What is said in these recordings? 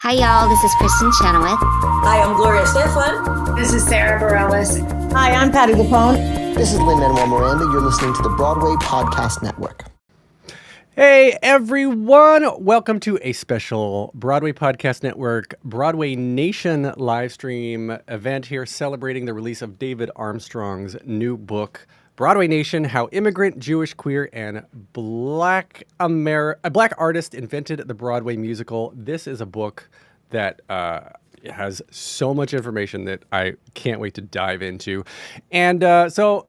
Hi, y'all. This is Kristen Chenoweth. Hi, I'm Gloria Stefan. This is Sarah Bareilles. Hi, I'm Patty Capone. This is Lin-Manuel Miranda. You're listening to the Broadway Podcast Network. Hey, everyone. Welcome to a special Broadway Podcast Network Broadway Nation live stream event here celebrating the release of David Armstrong's new book, Broadway Nation, How Immigrant, Jewish, Queer, and Black Artist Invented the Broadway Musical. This is a book that has so much information that I can't wait to dive into. And so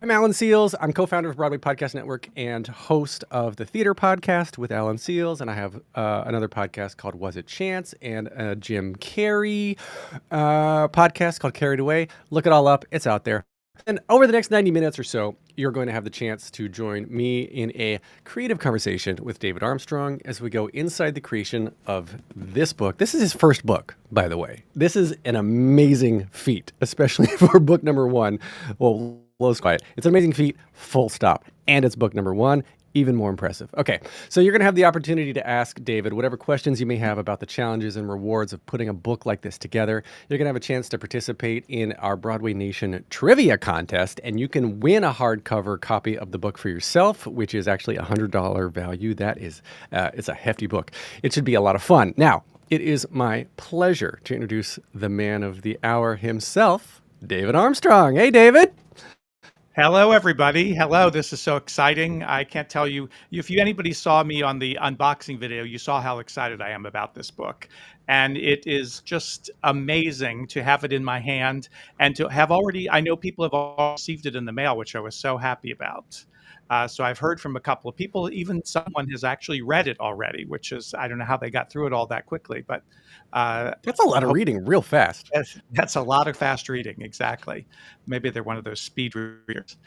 I'm Alan Seals. I'm co-founder of Broadway Podcast Network and host of the Theater Podcast with Alan Seals. And I have another podcast called Was It Chance and a Jim Carrey podcast called Carried Away. Look it all up. It's out there. And over the next 90 minutes or so, you're going to have the chance to join me in a creative conversation with David Armstrong as we go inside the creation of this book. This is his first book, by the way. This is an amazing feat, especially for book number one. Well, Lowe's Quiet. It's an amazing feat, full stop. And it's book number one. Even more impressive. Okay, so you're going to have the opportunity to ask David whatever questions you may have about the challenges and rewards of putting a book like this together. You're going to have a chance to participate in our Broadway Nation Trivia Contest, and you can win a hardcover copy of the book for yourself, which is actually a $100 value. That is, it's a hefty book. It should be a lot of fun. Now, it is my pleasure to introduce the man of the hour himself, David Armstrong. Hey, David. Hello, everybody. Hello. This is so exciting. I can't tell you, if anybody saw me on the unboxing video, you saw how excited I am about this book. And it is just amazing to have it in my hand and to have already, I know people have all received it in the mail, which I was so happy about. So I've heard from a couple of people, even someone has actually read it already, which is, I don't know how they got through it all that quickly, but that's a lot of reading real fast. That's a lot of fast reading. Exactly. Maybe they're one of those speed readers.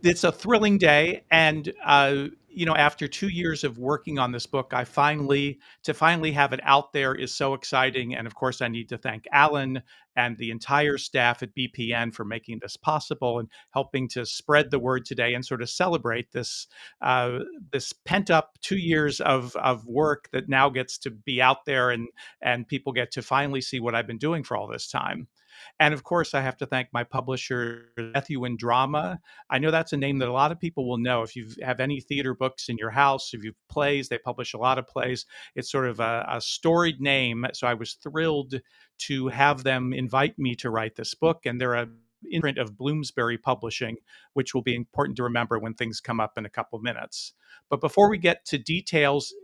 It's a thrilling day. And, after 2 years of working on this book, to finally have it out there is so exciting. And of course, I need to thank Alan and the entire staff at BPN for making this possible and helping to spread the word today and sort of celebrate this pent up 2 years of work that now gets to be out there and people get to finally see what I've been doing for all this time. And of course, I have to thank my publisher, Matthew and Drama. I know that's a name that a lot of people will know. If you have any theater books in your house, if you have plays, they publish a lot of plays. It's sort of a storied name. So I was thrilled to have them invite me to write this book. And they're a imprint of Bloomsbury Publishing, which will be important to remember when things come up in a couple minutes. But before we get to details,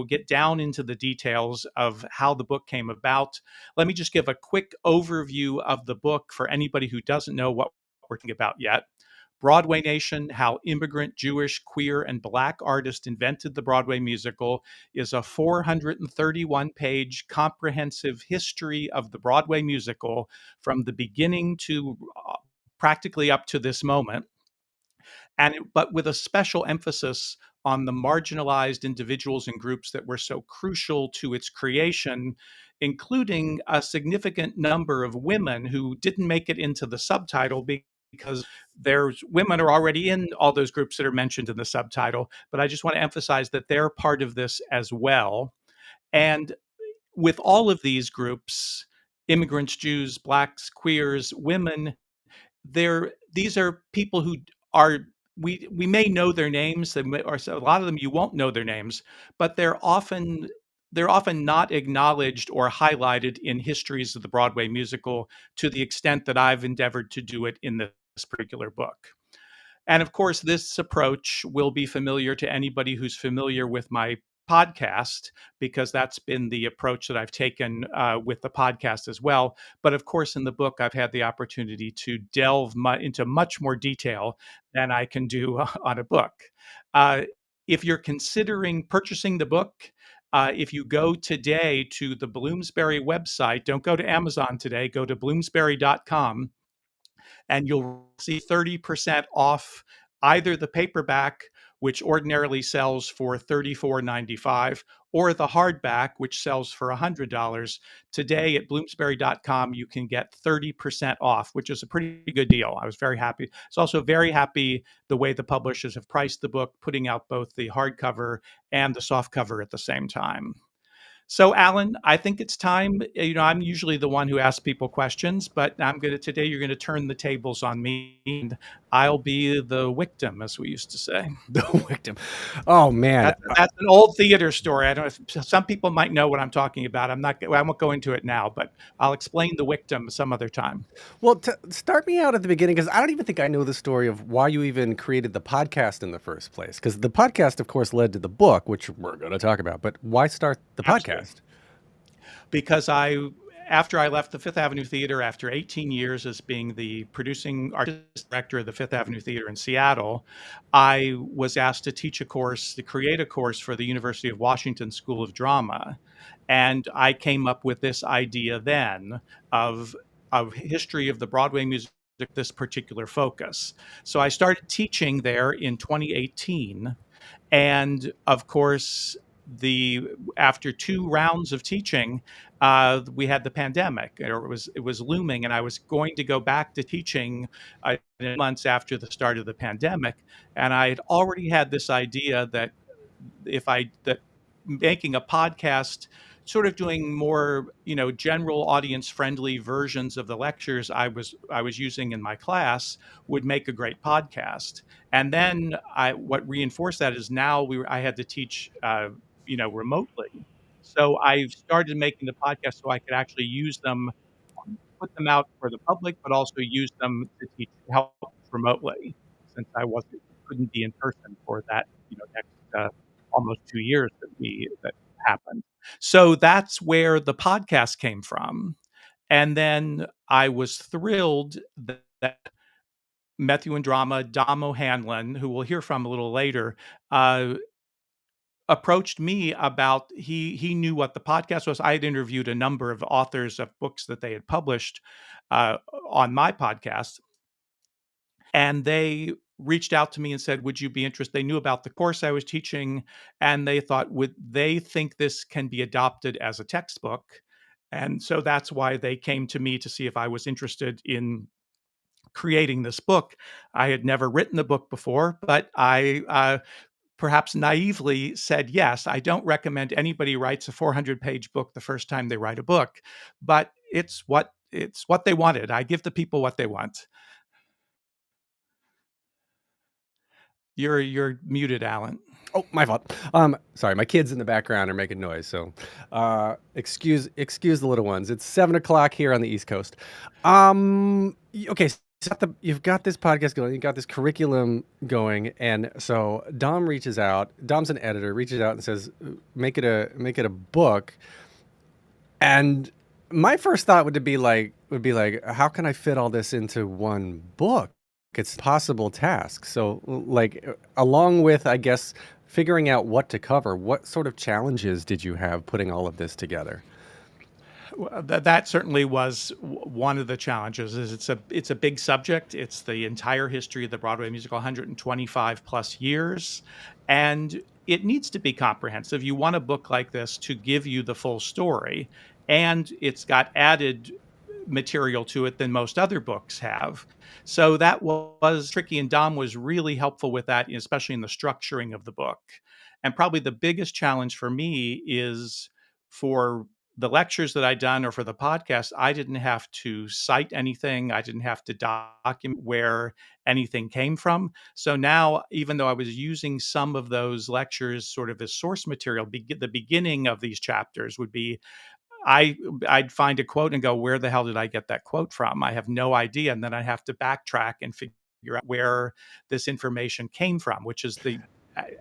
get down into the details of how the book came about, let me just give a quick overview of the book for anybody who doesn't know what we're talking about yet. Broadway Nation, How Immigrant, Jewish, Queer, and Black Artist Invented the Broadway Musical is a 431-page comprehensive history of the Broadway musical from the beginning to practically up to this moment. But with a special emphasis on the marginalized individuals and groups that were so crucial to its creation, including a significant number of women who didn't make it into the subtitle because women are already in all those groups that are mentioned in the subtitle. But I just want to emphasize that they're part of this as well. And with all of these groups, immigrants, Jews, Blacks, queers, women, these are people who are, we may know their names, or a lot of them you won't know their names, but they're often not acknowledged or highlighted in histories of the Broadway musical to the extent that I've endeavored to do it in this particular book. And of course, this approach will be familiar to anybody who's familiar with my podcast, because that's been the approach that I've taken with the podcast as well. But of course, in the book, I've had the opportunity to delve into much more detail than I can do on a book. If you're considering purchasing the book, if you go today to the Bloomsbury website, don't go to Amazon today, go to bloomsbury.com, and you'll see 30% off either the paperback, which ordinarily sells for $34.95, or the hardback, which sells for $100. Today at bloomsbury.com, you can get 30% off, which is a pretty good deal. I was very happy. It's also very happy the way the publishers have priced the book, putting out both the hardcover and the softcover at the same time. So, Alan, I think it's time. I'm usually the one who asks people questions, but today you're going to turn the tables on me, and I'll be the victim, as we used to say. The victim. Oh man. That's an old theater story. I don't know if some people might know what I'm talking about. I won't go into it now, but I'll explain the victim some other time. Well, start me out at the beginning, because I don't even think I know the story of why you even created the podcast in the first place. Because the podcast, of course, led to the book, which we're going to talk about. But why start the Absolutely. podcast? Because after I left the Fifth Avenue Theater after 18 years as being the producing artist director of the Fifth Avenue Theater in Seattle, I was asked to create a course for the University of Washington School of Drama. And I came up with this idea then of history of the Broadway music, this particular focus. So I started teaching there in 2018. And of course, after 2 rounds of teaching, we had the pandemic, or it was looming, and I was going to go back to teaching months after the start of the pandemic, and I had already had this idea that that making a podcast, sort of doing more general audience friendly versions of the lectures I was using in my class, would make a great podcast. And then what reinforced that is now I had to teach remotely, so I started making the podcast so I could actually use them, put them out for the public, but also use them to help remotely, since I couldn't be in person for that next almost 2 years that happened. So that's where the podcast came from. And then I was thrilled that Methuen Drama, Dom O'Hanlon, who we'll hear from a little later, approached me about, he knew what the podcast was. I had interviewed a number of authors of books that they had published on my podcast, and they reached out to me and said, would you be interested? They knew about the course I was teaching, and they thought, would they think this can be adopted as a textbook? And so that's why they came to me to see if I was interested in creating this book. I had never written a book before, but I perhaps naively said yes. I don't recommend anybody writes a 400-page book the first time they write a book, but it's what they wanted. I give the people what they want. You're muted, Alan. Oh, my fault. Sorry, my kids in the background are making noise, so excuse the little ones. It's 7:00 here on the East Coast. Okay, so you've got this podcast going, you've got this curriculum going, and so Dom reaches out. Dom's an editor, reaches out and says, "Make it a book." And my first thought would be like, how can I fit all this into one book? It's a possible task. So, like, along with, I guess, figuring out what to cover, what sort of challenges did you have putting all of this together? Well, that certainly was one of the challenges. It's a big subject. It's the entire history of the Broadway musical, 125 plus years, and it needs to be comprehensive. You want a book like this to give you the full story, and it's got added material to it than most other books have. So that was tricky, and Dom was really helpful with that, especially in the structuring of the book. And probably the biggest challenge for me is, for the lectures that I'd done or for the podcast, I didn't have to cite anything. I didn't have to document where anything came from. So now, even though I was using some of those lectures sort of as source material, the beginning of these chapters would be, I'd find a quote and go, where the hell did I get that quote from? I have no idea. And then I have to backtrack and figure out where this information came from, which is the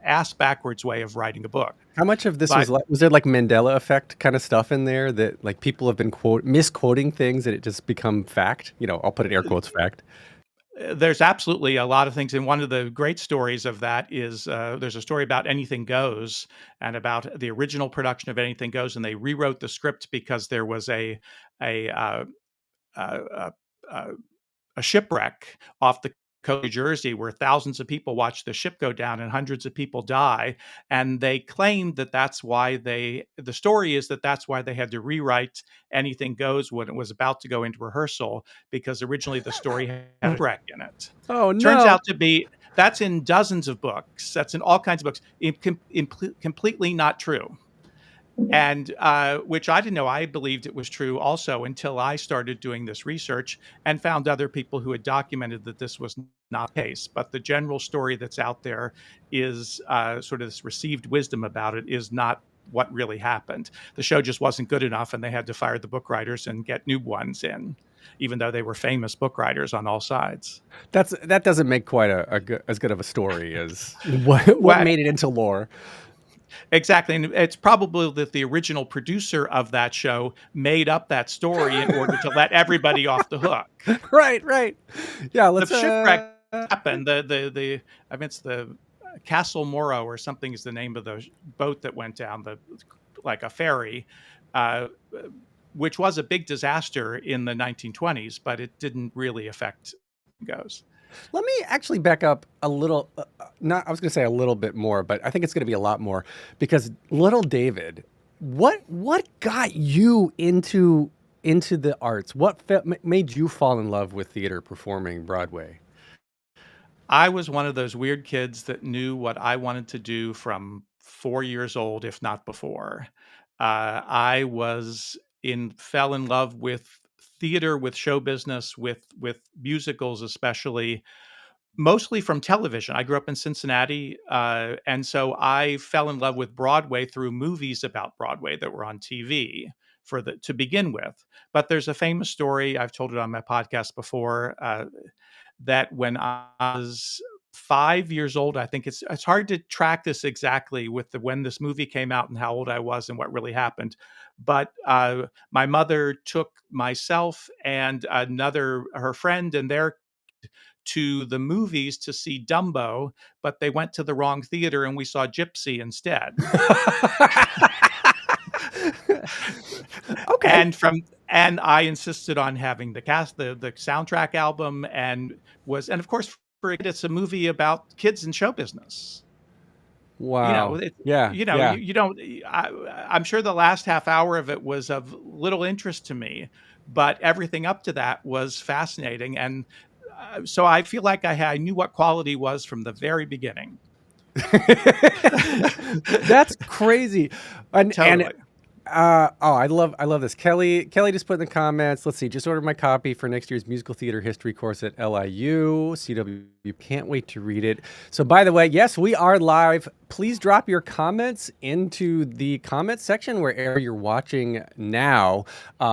ass backwards way of writing a book. How much of this was there like Mandela effect kind of stuff in there, that like people have been misquoting things and it just become fact? I'll put it air quotes, fact. There's absolutely a lot of things. And one of the great stories of that is there's a story about Anything Goes, and about the original production of Anything Goes. And they rewrote the script because there was a shipwreck off the coast of New Jersey, where thousands of people watched the ship go down and hundreds of people die. And they claimed that that's why the story is that that's why they had to rewrite Anything Goes when it was about to go into rehearsal, because originally the story had a shipwreck in it. Oh, no. Turns out to be, that's in dozens of books. That's in all kinds of books. Completely not true. and which I didn't know. I believed it was true also until I started doing this research and found other people who had documented that this was not the case. But the general story that's out there is sort of this received wisdom about it is not what really happened. The show just wasn't good enough, and they had to fire the book writers and get new ones in, even though they were famous book writers on all sides. That doesn't make quite as good of a story as what Well, made it into lore. exactly. And it's probably that the original producer of that show made up that story in order to let everybody off the hook. Right. Yeah, The let's shipwreck happened. I mean, it's the Castle Morro or something is the name of the boat that went down, like a ferry, uh, which was a big disaster in the 1920s, but it didn't really affect goes. Let me actually back up a little. Not, I was going to say a little bit more, but I think it's going to be a lot more because little David, what got you into the arts? What made you fall in love with theater, performing Broadway? I was one of those weird kids that knew what I wanted to do from 4 years old, if not before. I fell in love with theater, with show business, with musicals, especially mostly from television. I grew up in Cincinnati, and so I fell in love with Broadway through movies about Broadway that were on TV to begin with. But there's a famous story, I've told it on my podcast before, that when I was 5 years old, I think it's hard to track this exactly with when this movie came out and how old I was and what really happened. But my mother took myself and her friend and their to the movies to see Dumbo, but they went to the wrong theater and we saw Gypsy instead. Okay. And I insisted on having the soundtrack album, and of course for it's a movie about kids in show business. Wow. Yeah. You don't. I'm sure the last half hour of it was of little interest to me, but everything up to that was fascinating, and so I feel like I knew what quality was from the very beginning. That's crazy. Totally. I love this. Kelly just put in the comments. Let's see. Just ordered my copy for next year's musical theater history course at LIU. CW, can't wait to read it. So, by the way, yes, we are live. Please drop your comments into the comments section wherever you're watching now,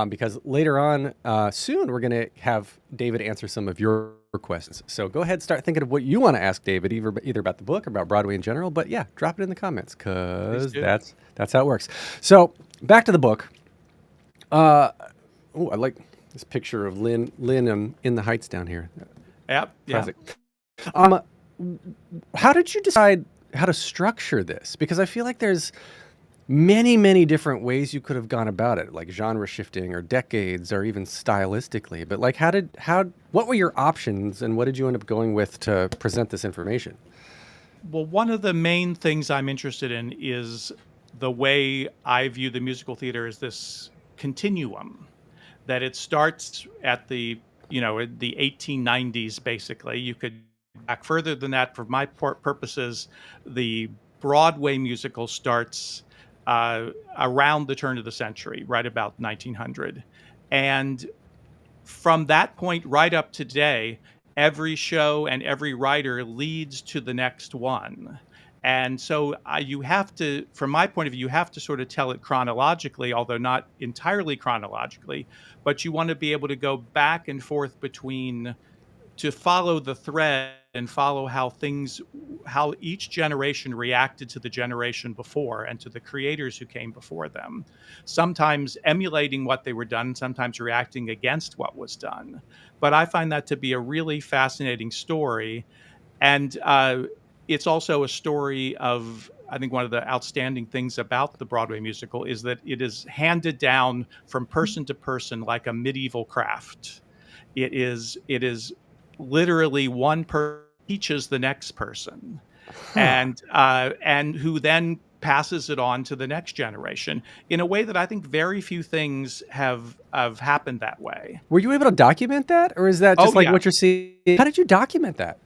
because later on, soon, we're going to have David answer some of your questions. So go ahead, start thinking of what you want to ask David, either about the book or about Broadway in general. But yeah, drop it in the comments because that's how it works. So back to the book. I like this picture of Lin in the Heights down here. Yep. Classic. How did you decide how to structure this? Because I feel like there's many different ways you could have gone about it, like genre shifting or decades or even stylistically. But like, what were your options and what did you end up going with to present this information? Well, one of the main things I'm interested in is the way I view the musical theater as this continuum, that it starts at the 1890s, basically. You could back further than that. For my purposes, the Broadway musical starts around the turn of the century, right about 1900. And from that point right up to today, every show and every writer leads to the next one. And so you have to, from my point of view, you have to sort of tell it chronologically, although not entirely chronologically, but you want to be able to go back and forth to follow the thread and follow how each generation reacted to the generation before and to the creators who came before them, sometimes emulating what they were done, sometimes reacting against what was done. But I find that to be a really fascinating story. And it's also a story of, I think one of the outstanding things about the Broadway musical is that it is handed down from person to person like a medieval craft. It is literally one person teaches the next person, and who then passes it on to the next generation in a way that I think very few things have happened that way. Were you able to document that, or is that just what you're seeing? How did you document that?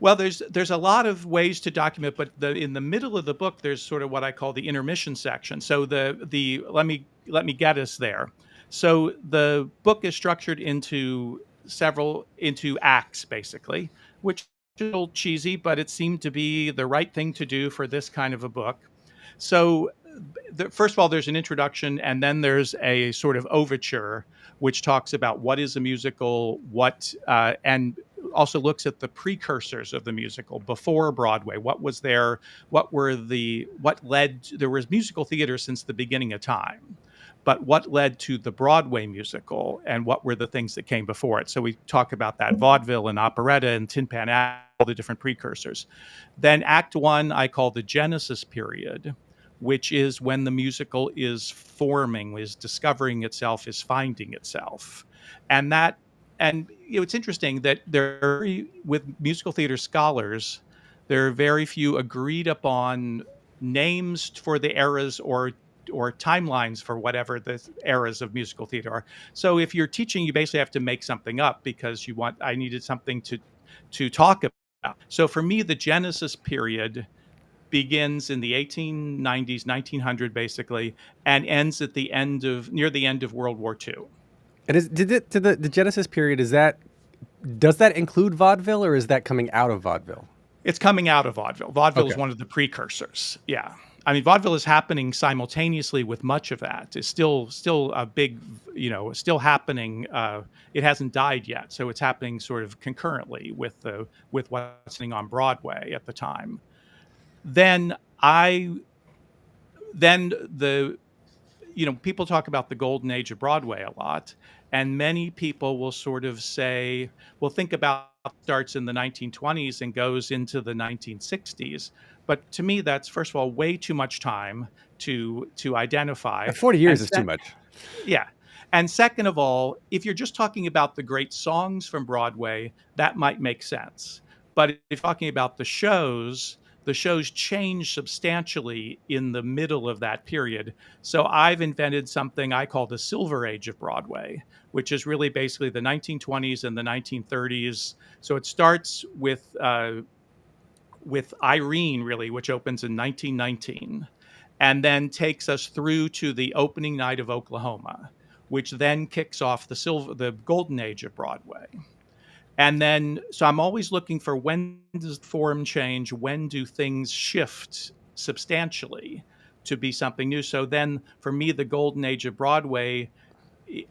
Well, there's a lot of ways to document, but in the middle of the book, there's sort of what I call the intermission section. So the let me get us there. So the book is structured into acts, basically, which is a little cheesy, but it seemed to be the right thing to do for this kind of a book. So first of all, there's an introduction, and then there's a sort of overture, which talks about what is a musical, and also looks at the precursors of the musical before Broadway. What was there? What led? There was musical theater since the beginning of time, but what led to the Broadway musical, and what were the things that came before it? So we talk about that vaudeville and operetta and Tin Pan Alley, all the different precursors. Then Act One, I call the Genesis period, which is when the musical is forming, is discovering itself, is finding itself. And it's interesting that with musical theater scholars, there are very few agreed upon names for the eras or timelines for whatever the eras of musical theater are. So if you're teaching, you basically have to make something up because I needed something to talk about. So for me, the Genesis period begins in the 1890s, 1900 basically, and ends at near the end of World War II. And the Genesis period, does that include vaudeville, or is that coming out of vaudeville? It's coming out of vaudeville. Vaudeville is Okay. one of the precursors. Yeah. I mean, vaudeville is happening simultaneously with much of that. It's still a big, still happening. It hasn't died yet, so it's happening sort of concurrently with what's happening on Broadway at the time. Then people talk about the golden age of Broadway a lot, and many people will sort of say, well, think about starts in the 1920s and goes into the 1960s. But to me, that's, first of all, way too much time to identify. 40 years is too much. Yeah. And second of all, if you're just talking about the great songs from Broadway, that might make sense. But if you're talking about the shows change substantially in the middle of that period. So I've invented something I call the Silver Age of Broadway, which is really basically the 1920s and the 1930s. So it starts with Irene, really, which opens in 1919, and then takes us through to the opening night of Oklahoma, which then kicks off the golden age of Broadway. And then, so I'm always looking for, when does form change? When do things shift substantially to be something new? So then, for me, the golden age of Broadway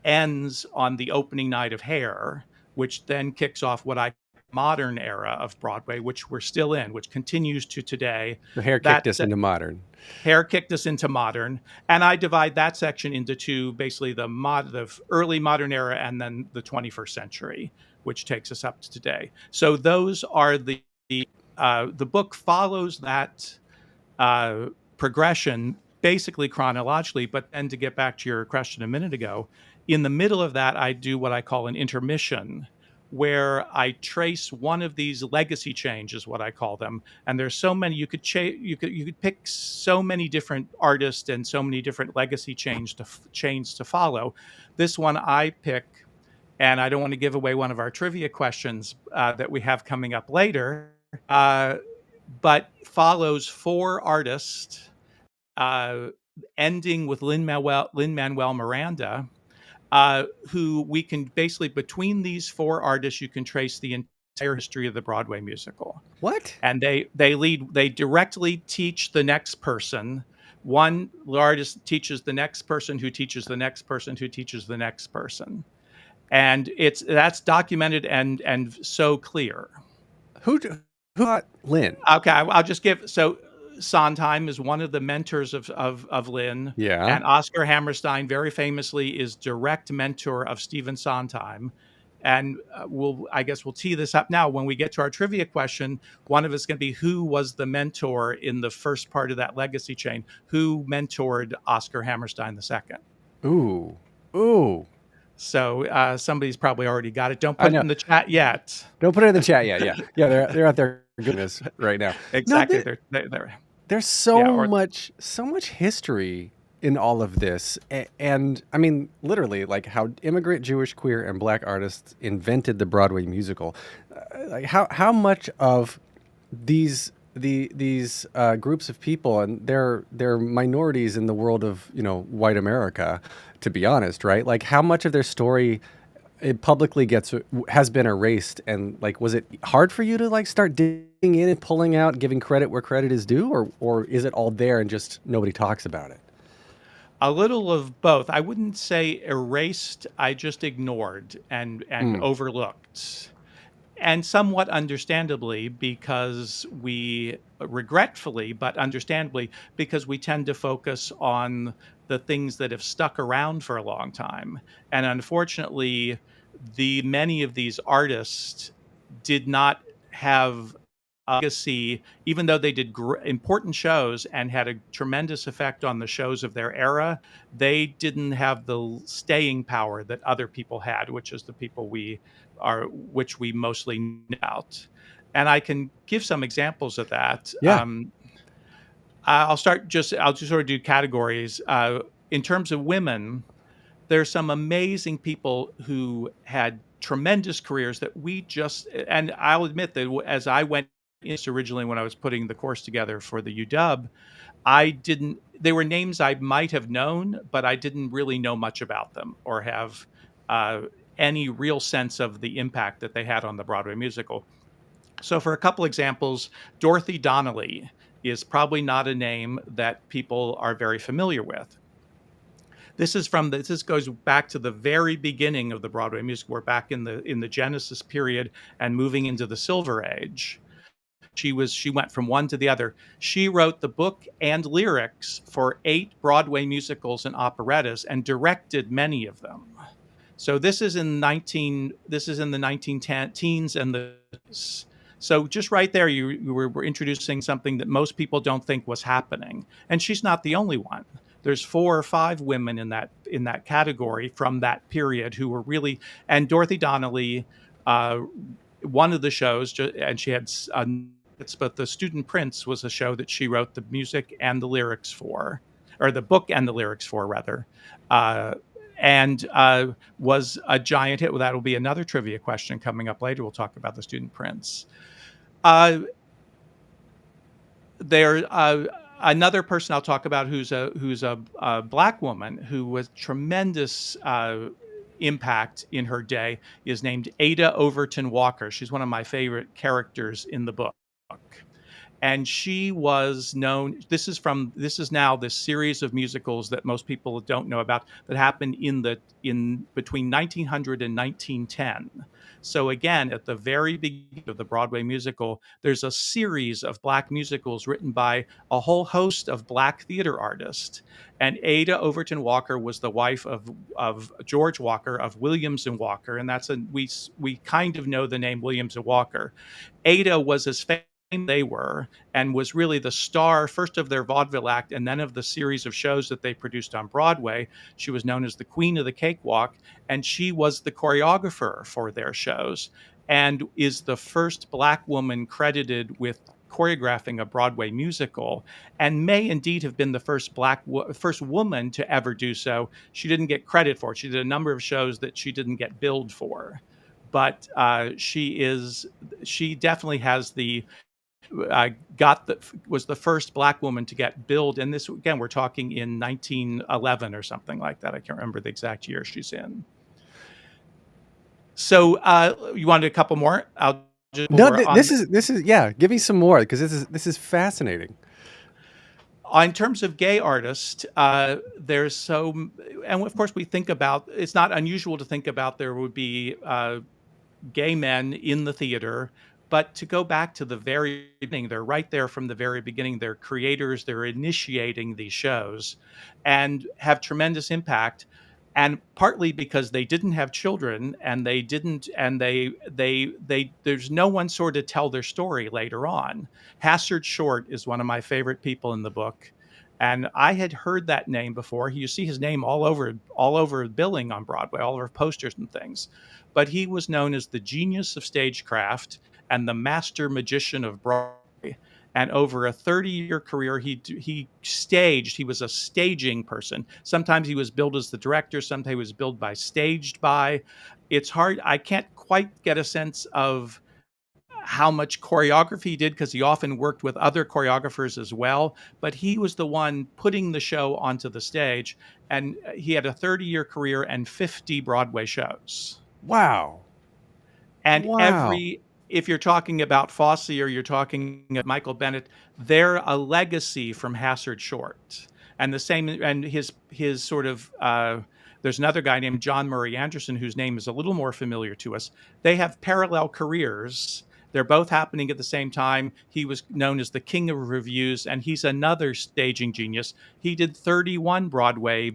ends on the opening night of Hair, which then kicks off what I modern era of Broadway, which we're still in, which continues to today. The Hair kicked us into modern. Hair kicked us into modern, and I divide that section into two, basically the early modern era and then the 21st century, which takes us up to today. So those are the book follows that progression basically chronologically. But then, to get back to your question a minute ago, in the middle of that, I do what I call an intermission, where I trace one of these legacy changes, what I call them. And there's so many, you could pick so many different artists and so many different legacy chains to follow. This one I pick, and I don't want to give away one of our trivia questions that we have coming up later, but follows four artists, ending with Lin-Manuel Miranda, who we can basically, between these four artists, you can trace the entire history of the Broadway musical. What? And they directly teach the next person. One artist teaches the next person, who teaches the next person, who teaches the next person. And that's documented and so clear. Who taught Lin? Okay, I'll just so Sondheim is one of the mentors of Lin. Yeah. And Oscar Hammerstein, very famously, is direct mentor of Stephen Sondheim. And we'll tee this up now. When we get to our trivia question, one of us is going to be, who was the mentor in the first part of that legacy chain? Who mentored Oscar Hammerstein II? Ooh. So somebody's probably already got it. Don't put it in the chat yet. Don't put it in the chat yet. Yeah, they're out there goodness right now. Exactly. No, there's so much history in all of this, and I mean, literally, like how immigrant, Jewish, queer, and Black artists invented the Broadway musical. like how much of these groups of people, and they're minorities in the world of white America, to be honest, right? Like how much of their story it publicly has been erased, and like was it hard for you to like start digging in and pulling out, giving credit where credit is due, or is it all there and just nobody talks about it? A little of both. I wouldn't say erased. I just ignored and overlooked. And somewhat understandably, because we regretfully, but understandably, because we tend to focus on the things that have stuck around for a long time. And unfortunately, many of these artists did not have a legacy, even though they did important shows and had a tremendous effect on the shows of their era. They didn't have the staying power that other people had, which is the people which we mostly know about. And I can give some examples of that. Yeah. I'll just sort of do categories. In terms of women, there's some amazing people who had tremendous careers that and I'll admit that as I went in this originally when I was putting the course together for the UW, they were names I might have known, but I didn't really know much about them or have uh, any real sense of the impact that they had on the Broadway musical. So, for a couple examples, Dorothy Donnelly is probably not a name that people are very familiar with. This goes back to the very beginning of the Broadway musical. We're back in the Genesis period and moving into the Silver Age. She went from one to the other. She wrote the book and lyrics for 8 Broadway musicals and operettas and directed many of them. So this is in the 1910 teens and the. So just right there, you were introducing something that most people don't think was happening, and she's not the only one. There's 4 or 5 women in that category from that period who were really, and Dorothy Donnelly, one of the shows, and she had, but the Student Prince was a show that she wrote the music and the lyrics for, or the book and the lyrics for rather. And was a giant hit. Well, that'll be another trivia question coming up later. We'll talk about the Student Prince. Another person I'll talk about who's a Black woman who was tremendous impact in her day is named Ada Overton Walker. She's one of my favorite characters in the book. And she was known. This is now this series of musicals that most people don't know about that happened in between 1900 and 1910. So again, at the very beginning of the Broadway musical, there's a series of Black musicals written by a whole host of Black theater artists. And Ada Overton Walker was the wife of George Walker of Williams and Walker, and we kind of know the name Williams and Walker. Ada was as famous they were, and was really the star first of their vaudeville act and then of the series of shows that they produced on Broadway. She was known as the Queen of the Cakewalk, and she was the choreographer for their shows and is the first Black woman credited with choreographing a Broadway musical, and may indeed have been the first first woman to ever do so. She didn't get credit for it. She did a number of shows that she didn't get billed for, but she definitely has was the first Black woman to get billed. And this, again, we're talking in 1911 or something like that. I can't remember the exact year she's in. So you wanted a couple more? I'll just this is yeah. Give me some more, because this is fascinating. In terms of gay artists, and of course we think about, it's not unusual to think about there would be gay men in the theater. But to go back to the very beginning, they're right there from the very beginning. They're creators, they're initiating these shows and have tremendous impact. And partly because they didn't have children and there's no one sort of tell their story later on. Hassard Short is one of my favorite people in the book. And I had heard that name before. You see his name all over billing on Broadway, all over posters and things. But he was known as the genius of stagecraft and the master magician of Broadway. And over a 30-year career, he was a staging person. Sometimes he was billed as the director, sometimes he was billed by staged by. It's hard. I can't quite get a sense of how much choreography he did, because he often worked with other choreographers as well. But he was the one putting the show onto the stage. And he had a 30-year career and 50 Broadway shows. Wow. And Wow. if you're talking about Fosse or you're talking about Michael Bennett, they're a legacy from Hassard Short. And the same, and his sort of, there's another guy named John Murray Anderson, whose name is a little more familiar to us. They have parallel careers. They're both happening at the same time. He was known as the king of reviews, and he's another staging genius. He did 31 Broadway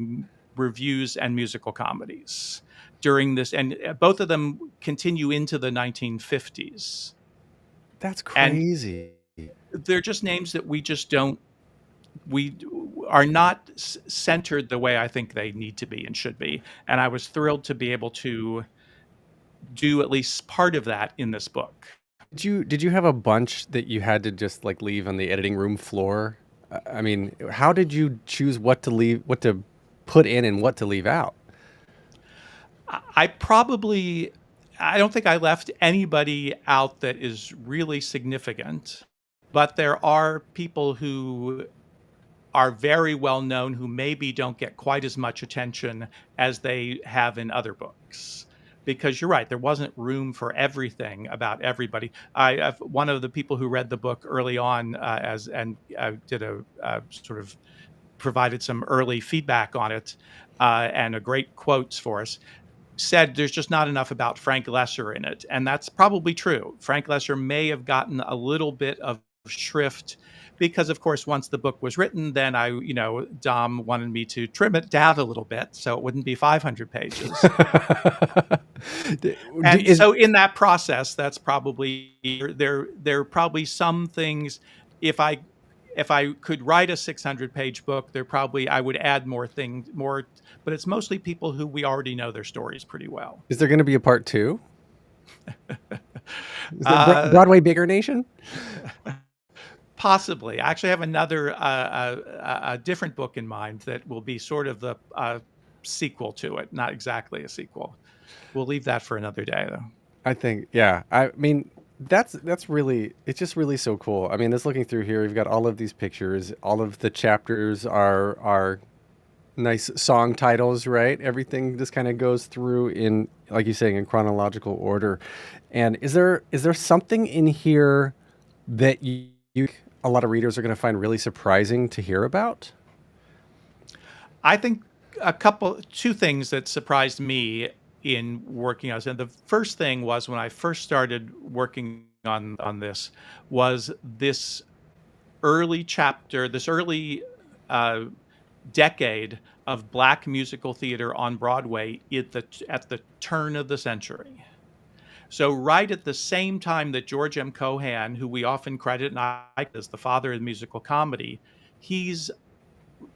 reviews and musical comedies during this, and both of them continue into the 1950s. That's And crazy. they're just names that we are not centered the way I think they need to be and should be. And I was thrilled to be able to do at least part of that in this book. Did you have a bunch that you had to just like leave on the editing room floor? I mean, how did you choose what to put in and what to leave out? I don't think I left anybody out that is really significant, but there are people who are very well known who maybe don't get quite as much attention as they have in other books. Because you're right, there wasn't room for everything about everybody. One of the people who read the book early on did a sort of provided some early feedback on it and a great quotes for us, said there's just not enough about Frank Lesser in it. And that's probably true. Frank Lesser may have gotten a little bit of shrift because, of course, once the book was written, then Dom wanted me to trim it down a little bit so it wouldn't be 500 pages. So in that process, that's probably, there are probably some things, if I could write a 600-page book, I would add more, but it's mostly people who we already know their stories pretty well. Is there going to be a part 2? Is there Broadway Bigger Nation? Possibly. I actually have another, a different book in mind that will be sort of the sequel to it, not exactly a sequel. We'll leave that for another day, though. I think, yeah. I mean, that's really, it's just really so cool. I mean, just looking through here, we've got all of these pictures. All of the chapters are nice song titles, right? Everything just kind of goes through in, like you're saying, in chronological order. And is there something in here that a lot of readers are going to find really surprising to hear about? I think two things that surprised me in working on this. And the first thing was when I first started working on this was this early chapter, this early decade of Black musical theater on Broadway at the turn of the century. So right at the same time that George M. Cohan, who we often credit as the father of musical comedy, he's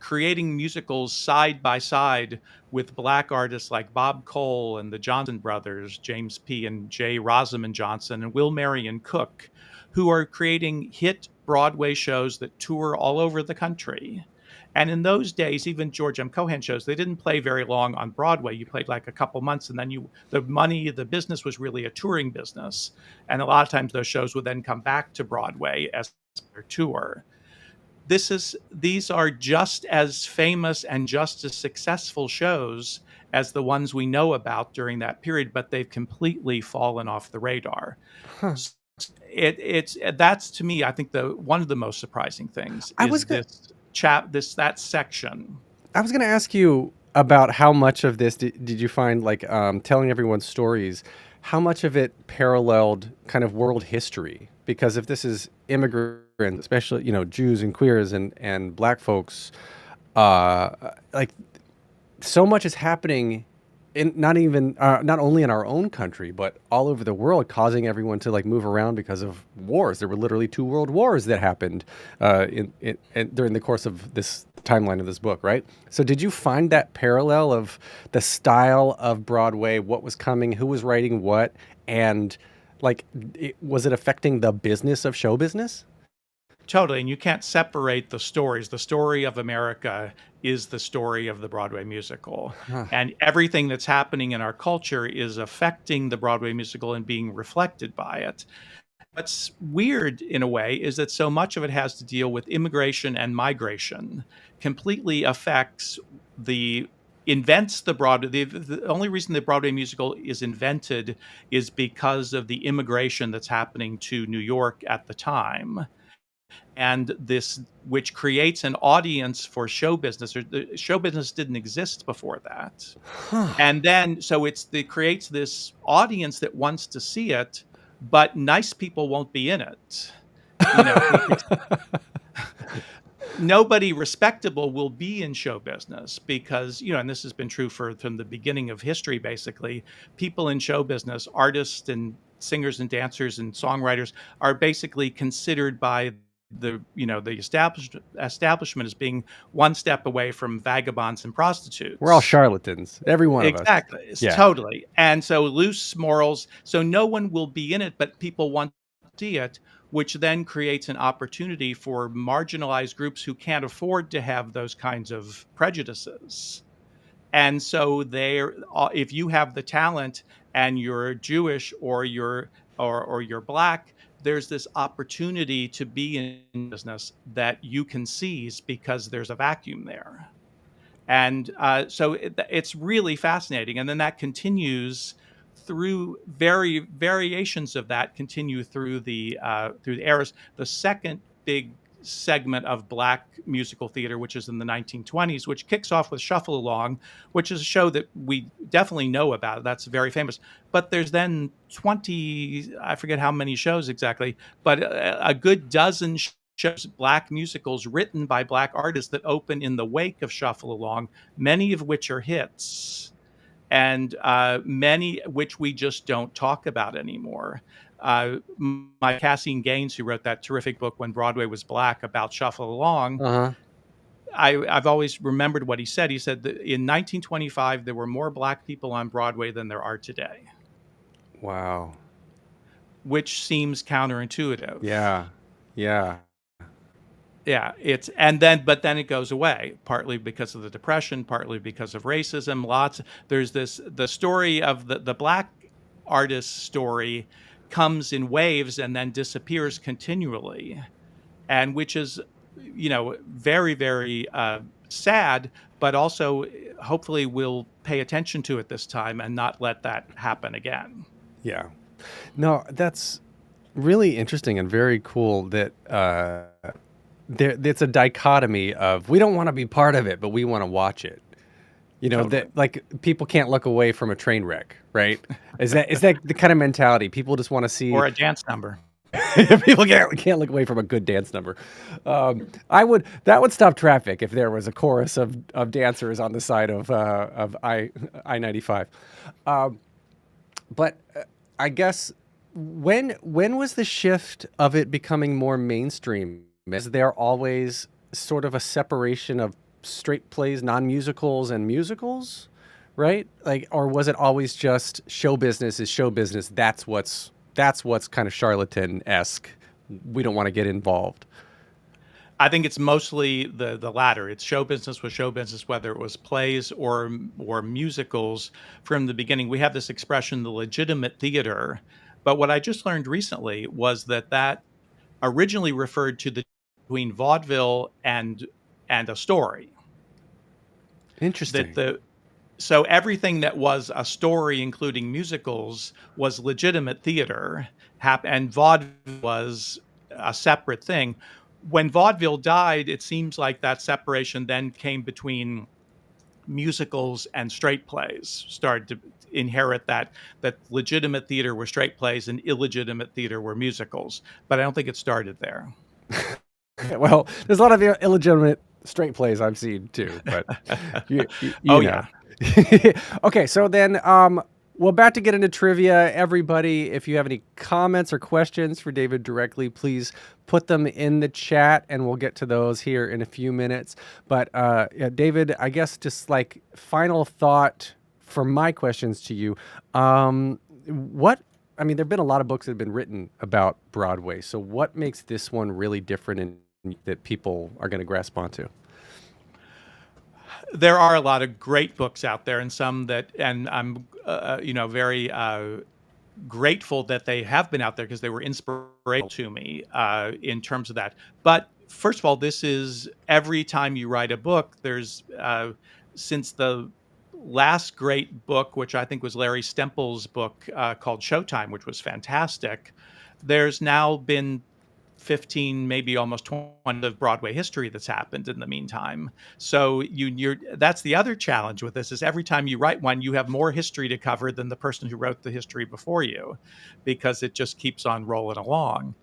creating musicals side by side with Black artists like Bob Cole and the Johnson brothers, James P. and J. Rosamond Johnson, and Will Marion Cook, who are creating hit Broadway shows that tour all over the country. And in those days, even George M. Cohan shows, they didn't play very long on Broadway. You played like a couple months, and then the business was really a touring business. And a lot of times those shows would then come back to Broadway as their tour. These are just as famous and just as successful shows as the ones we know about during that period, but they've completely fallen off the radar. Huh. That's, to me, I think one of the most surprising things that section. I was going to ask you about how much of this did you find, like, telling everyone's stories, how much of it paralleled kind of world history? Because if this is immigrant, especially, Jews and queers and Black folks, like, so much is happening not only in our own country, but all over the world, causing everyone to like move around because of wars. There were literally 2 world wars that happened during the course of this timeline of this book, right? So did you find that parallel of the style of Broadway, what was coming, who was writing what, and like, was it affecting the business of show business? Totally, and you can't separate the stories. The story of America is the story of the Broadway musical. Huh. And everything that's happening in our culture is affecting the Broadway musical and being reflected by it. what's weird in a way is that so much of it has to deal with immigration and migration, completely affects the invents the Broadway. The only reason the Broadway musical is invented is because of the immigration that's happening to New York at the time. And this, which creates an audience for show business. The show business didn't exist before that. And then, so it creates this audience that wants to see it, but nice people won't be in it. You know, nobody respectable will be in show business because, and this has been true from the beginning of history, basically. People in show business, artists and singers and dancers and songwriters, are basically considered by the establishment as being one step away from vagabonds and prostitutes. We're all charlatans, every one of us. Exactly. Yeah. Totally. And so loose morals. So no one will be in it, but people want to see it, which then creates an opportunity for marginalized groups who can't afford to have those kinds of prejudices. And so if you have the talent and you're Jewish or you're Black, there's this opportunity to be in business that you can seize because there's a vacuum there. And so it's really fascinating. And then that continues through variations of that continue through the eras. The second big segment of Black musical theater, which is in the 1920s, which kicks off with Shuffle Along, which is a show that we definitely know about. That's very famous. But there's then 20, I forget how many shows exactly, but a good dozen shows, Black musicals written by Black artists that open in the wake of Shuffle Along, many of which are hits, and many which we just don't talk about anymore. My Cassine Gaines, who wrote that terrific book When Broadway Was Black about Shuffle Along, I've always remembered what he said. He said that in 1925, there were more Black people on Broadway than there are today. Wow. Which seems counterintuitive. Yeah. Yeah. Yeah, but then it goes away, partly because of the Depression, partly because of racism. There's the story of the Black artist story comes in waves and then disappears continually, and which is, very, very sad, but also hopefully we'll pay attention to it this time and not let that happen again. Yeah. No, that's really interesting and very cool that it's a dichotomy of we don't want to be part of it, but we want to watch it. Totally. That like people can't look away from a train wreck, right? Is that the kind of mentality? People just want to see or a dance number. People can't look away from a good dance number. That would stop traffic if there was a chorus of dancers on the side of I-95. But I guess when was the shift of it becoming more mainstream? Is there always sort of a separation of straight plays, non-musicals, and musicals, right? Like, or was it always just show business is show business? That's what's kind of charlatan-esque. We don't want to get involved. I think it's mostly the latter. It's show business was show business, whether it was plays or musicals from the beginning. We have this expression, the legitimate theater. But what I just learned recently was that originally referred to between vaudeville and a story. Interesting. So everything that was a story, including musicals, was legitimate theater, and vaudeville was a separate thing. When vaudeville died, it seems like that separation then came between musicals and straight plays, started to inherit that legitimate theater were straight plays and illegitimate theater were musicals. But I don't think it started there. Well, there's a lot of illegitimate straight plays I've seen too, but you know. Yeah. Okay, so then we're about to get into trivia. Everybody, if you have any comments or questions for David directly, please put them in the chat and we'll get to those here in a few minutes. But yeah, David, I guess just like final thought for my questions to you. There have been a lot of books that have been written about Broadway. So what makes this one really different and that people are going to grasp onto? There are a lot of great books out there, and some that, and I'm, very grateful that they have been out there because they were inspirational to me in terms of that. But first of all, this is every time you write a book, there's since the last great book, which I think was Larry Stempel's book called Showtime, which was fantastic, there's now been 15, maybe almost 20 of Broadway history that's happened in the meantime. So you're that's the other challenge with this is every time you write one, you have more history to cover than the person who wrote the history before you, because it just keeps on rolling along.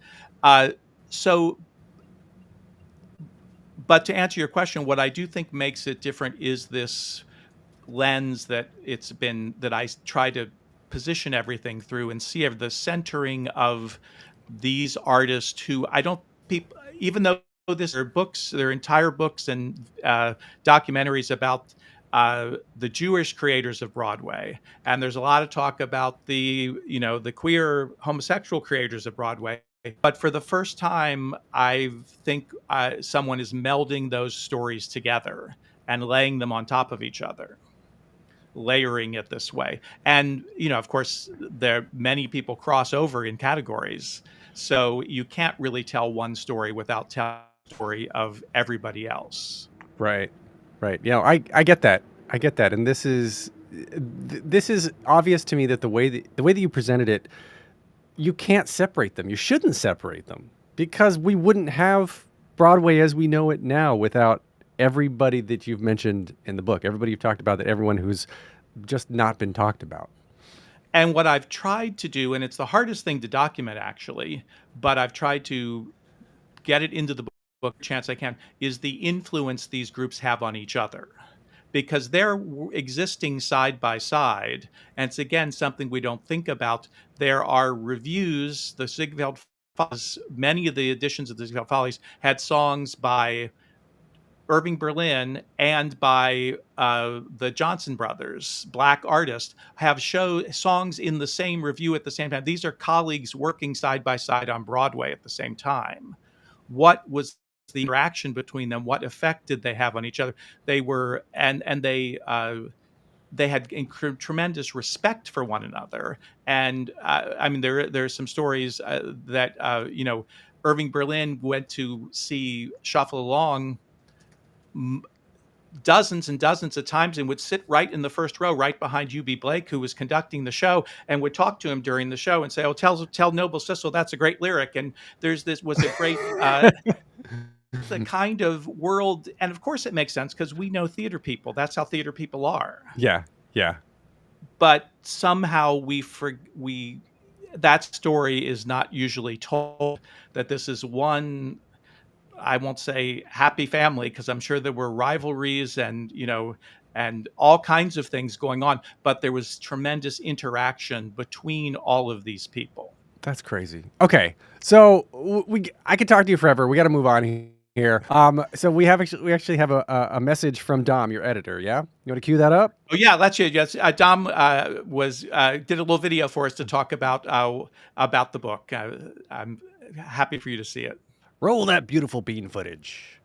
So, but to answer your question, what I do think makes it different is this lens that I try to position everything through and see the centering of these artists who I don't people even though there are entire books and documentaries about the Jewish creators of Broadway, and there's a lot of talk about the queer homosexual creators of Broadway. But for the first time, I think someone is melding those stories together and laying them on top of each other, layering it this way. And, of course, many people cross over in categories. So you can't really tell one story without telling the story of everybody else. Right. I get that. And this is obvious to me that the way that you presented it, you can't separate them. You shouldn't separate them, because we wouldn't have Broadway as we know it now without everybody that you've mentioned in the book, everybody you've talked about, that everyone who's just not been talked about. And what I've tried to do, and it's the hardest thing to document actually, but I've tried to get it into the book chance I can, is the influence these groups have on each other. Because they're existing side by side. And it's, again, something we don't think about. There are reviews, the Ziegfeld Follies, many of the editions of the Ziegfeld Follies had songs by Irving Berlin and by the Johnson brothers, Black artists, have songs in the same review at the same time. These are colleagues working side by side on Broadway at the same time. What was the interaction between them? What effect did they have on each other? They were, and they had tremendous respect for one another. And there's some stories that Irving Berlin went to see Shuffle Along dozens and dozens of times and would sit right in the first row, right behind U.B. Blake, who was conducting the show, and would talk to him during the show and say, "Oh, tell Noble Sissel that's a great lyric." And was a great the kind of world, and of course it makes sense because we know theater people. That's how theater people are. Yeah. But somehow that story is not usually told. That this is one, I won't say happy family, because I'm sure there were rivalries and all kinds of things going on, but there was tremendous interaction between all of these people. That's crazy. Okay, so I could talk to you forever. We got to move on here. So we actually have a message from Dom, your editor. Yeah, you want to cue that up? Oh yeah, that's it. Yes, Dom did a little video for us to talk about the book. I'm happy for you to see it. Roll that beautiful bean footage.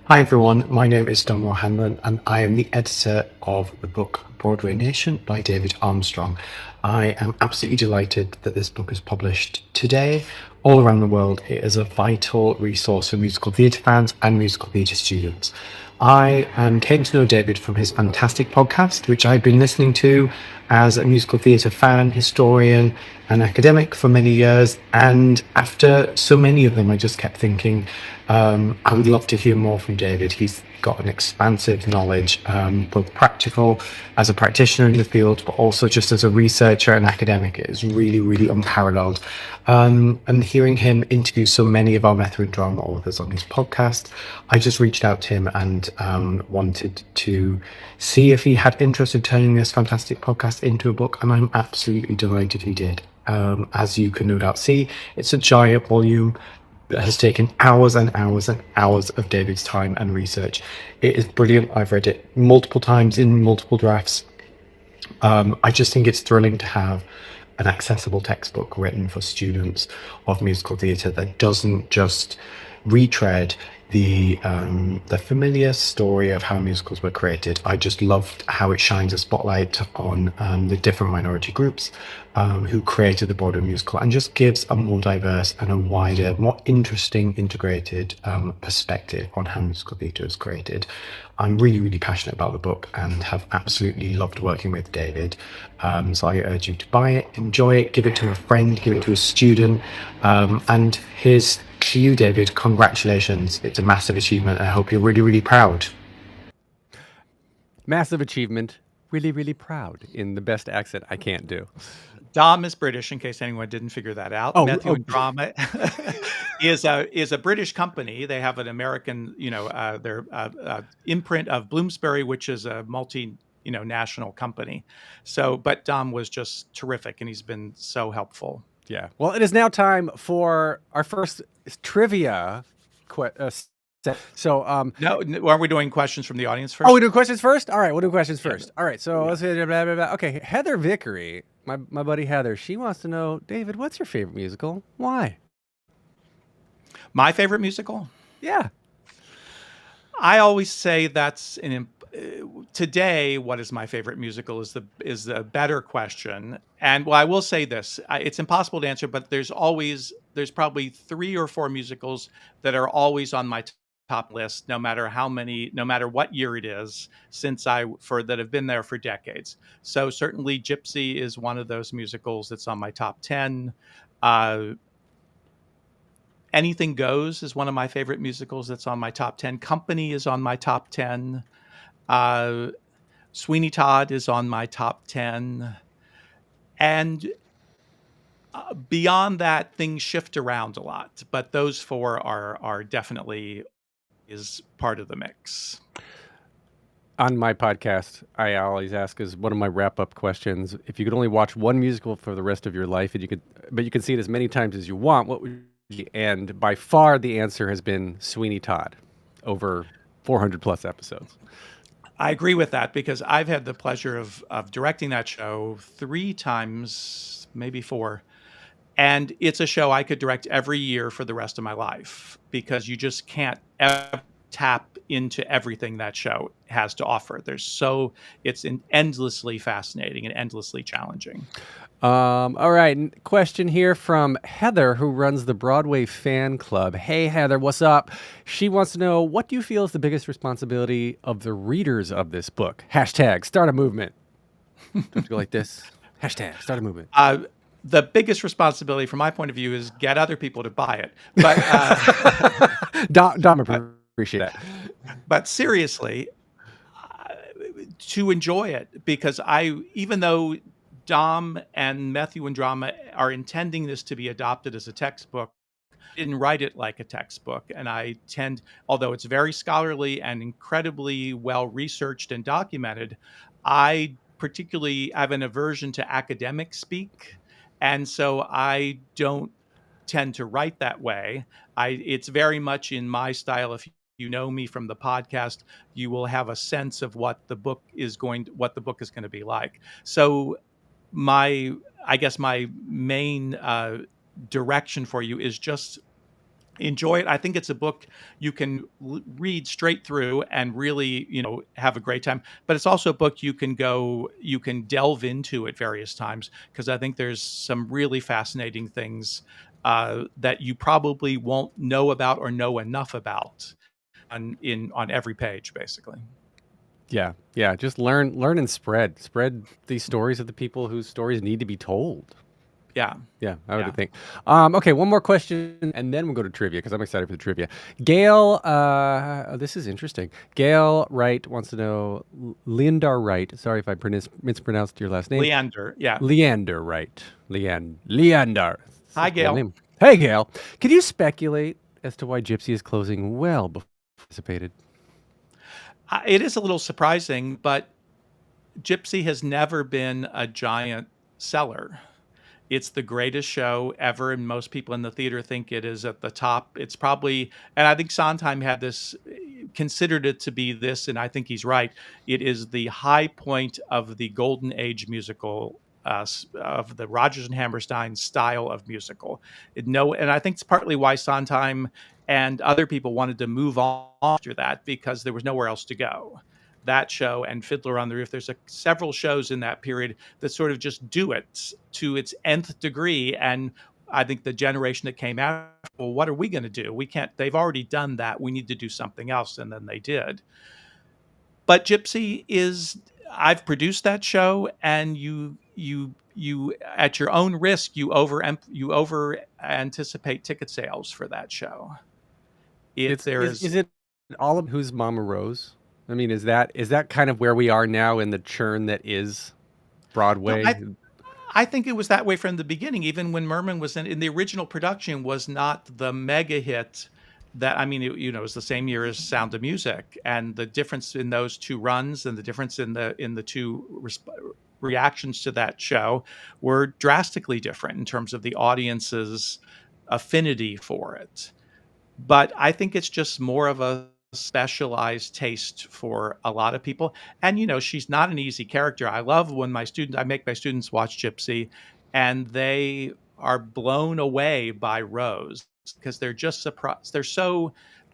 Hi everyone, my name is Dom O'Hanlon and I am the editor of the book Broadway Nation by David Armstrong. I am absolutely delighted that this book is published today. All around the world, it is a vital resource for musical theatre fans and musical theatre students. I came to know David from his fantastic podcast, which I've been listening to as a musical theatre fan, historian, and academic for many years. And after so many of them, I just kept thinking, I would love to hear more from David. He's got an expansive knowledge, both practical as a practitioner in the field, but also just as a researcher and academic. It is really, really unparalleled. And hearing him interview so many of our veteran drama authors on his podcast, I just reached out to him and wanted to see if he had interest in turning this fantastic podcast into a book, and I'm absolutely delighted he did. As you can no doubt see, it's a giant volume that has taken hours and hours and hours of David's time and research. It is brilliant. I've read it multiple times in multiple drafts. I just think it's thrilling to have an accessible textbook written for students of musical theatre that doesn't just retread the familiar story of how musicals were created. I just loved how it shines a spotlight on the different minority groups who created the Broadway musical, and just gives a more diverse and a wider, more interesting, integrated perspective on how musical theatre is created. I'm really, really passionate about the book and have absolutely loved working with David. So I urge you to buy it, enjoy it, give it to a friend, give it to a student. And here's to you, David. Congratulations. It's a massive achievement. I hope you're really, really proud. Massive achievement. Really, really proud in the best accent I can't do. Dom is British, in case anyone didn't figure that out. Matthew and Drama is a British company. They have an American, their imprint of Bloomsbury, which is a national company. So, but Dom was just terrific, and he's been so helpful. Yeah. Well, it is now time for our first trivia set. So, no, are we doing questions from the audience first? Oh, we do questions first? All right, we'll do questions first. All right, so let's say blah, blah, blah. Okay, Heather Vickery, my buddy Heather, she wants to know, David, what's your favorite musical? Why? My favorite musical? Yeah. I always say that's today, what is my favorite musical is the better question. And I will say this, it's impossible to answer, but there's probably 3 or 4 musicals that are always on my top list, no matter what year it is, that have been there for decades. So certainly Gypsy is one of those musicals that's on my top 10. Anything Goes is one of my favorite musicals that's on my top 10. Company is on my top 10. Sweeney Todd is on my top 10. And beyond that, things shift around a lot. But those 4 are definitely is part of the mix. On my podcast, I always ask as one of my wrap-up questions, if you could only watch one musical for the rest of your life, but you could see it as many times as you want, what would you? And by far, the answer has been Sweeney Todd, over 400 plus episodes. I agree with that, because I've had the pleasure of directing that show 3 times, maybe 4. And it's a show I could direct every year for the rest of my life, because you just can't ever tap into everything that show has to offer. It's endlessly fascinating and endlessly challenging. All right, question here from Heather, who runs the Broadway Fan Club. Hey, Heather, what's up? She wants to know, what do you feel is the biggest responsibility of the readers of this book? Hashtag start a movement. Don't you go like this? Hashtag start a movement. The biggest responsibility from my point of view is get other people to buy it. But Dom appreciate that. But seriously, to enjoy it, because even though Dom and Matthew and Drama are intending this to be adopted as a textbook, I didn't write it like a textbook. And although it's very scholarly and incredibly well researched and documented, I particularly have an aversion to academic speak. And so I don't tend to write that way. It's very much in my style. If you know me from the podcast, you will have a sense of what the book is going to be like. So I guess my main direction for you is just enjoy it. I think it's a book you can read straight through and really, have a great time. But it's also a book you can delve into at various times, because I think there's some really fascinating things that you probably won't know about or know enough about on every page, basically. Yeah. Just learn and spread these stories of the people whose stories need to be told. Yeah, I would think. Okay, one more question, and then we'll go to trivia, because I'm excited for the trivia. Gail, this is interesting. Gail Wright wants to know, Leander Wright. Sorry if I mispronounced your last name. Leander, yeah. Leander Wright. Leander. Hi, Gail. Hey, Gail. Could you speculate as to why Gypsy is closing well before anticipated? It is a little surprising, but Gypsy has never been a giant seller. It's the greatest show ever, and most people in the theater think it is at the top. It's probably, and I think Sondheim considered it to be this, and I think he's right. It is the high point of the golden age musical, of the Rodgers and Hammerstein style of musical. And I think it's partly why Sondheim and other people wanted to move on after that because there was nowhere else to go. That show and Fiddler on the Roof, there's several shows in that period that sort of just do it to its nth degree. And I think the generation that came out, well, what are we going to do? We can't, they've already done that. We need to do something else. And then they did. But Gypsy is, I've produced that show, and you at your own risk, you over anticipate ticket sales for that show. Is it all of Whose Mama Rose? I mean, is that kind of where we are now in the churn that is Broadway? No, I think it was that way from the beginning. Even when Merman was in the original production, was not the mega hit that, I mean, it was the same year as Sound of Music, and the difference in those two runs and the difference in the two reactions to that show were drastically different in terms of the audience's affinity for it. But I think it's just more of a specialized taste for a lot of people. And, she's not an easy character. I love when I make my students watch Gypsy, and they are blown away by Rose because they're just surprised.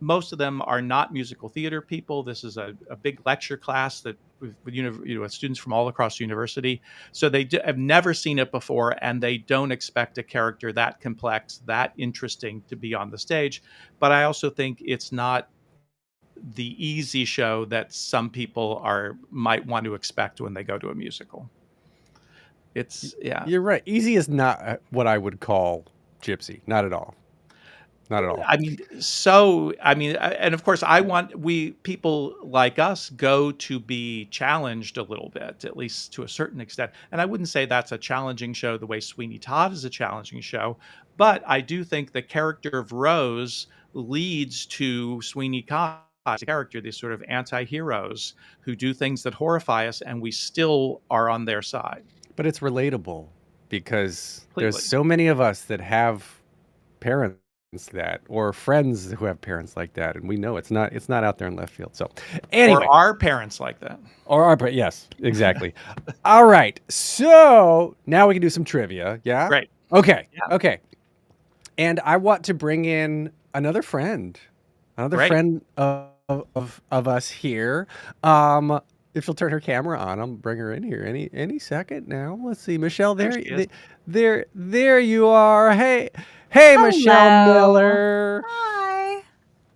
Most of them are not musical theater people. This is a big lecture class that with students from all across the university. So they have never seen it before, and they don't expect a character that complex, that interesting to be on the stage. But I also think it's not the easy show that some people might want to expect when they go to a musical. You're right. Easy is not what I would call Gypsy. Not at all. Not at all. And of course, people like us go to be challenged a little bit, at least to a certain extent. And I wouldn't say that's a challenging show the way Sweeney Todd is a challenging show, but I do think the character of Rose leads to Sweeney Todd as a character, these sort of anti-heroes who do things that horrify us, and we still are on their side. But it's relatable because there's so many of us that have parents or friends who have parents like that, and we know it's not out there in left field. So anyway, or our parents like that, yes, exactly. All right, so now we can do some trivia. Yeah, great. Okay. And I want to bring in another friend of us here. If she'll turn her camera on, I'll bring her in here any second now. Let's see, Michelle. There you are. Hey, Hello. Michelle Miller. Hi.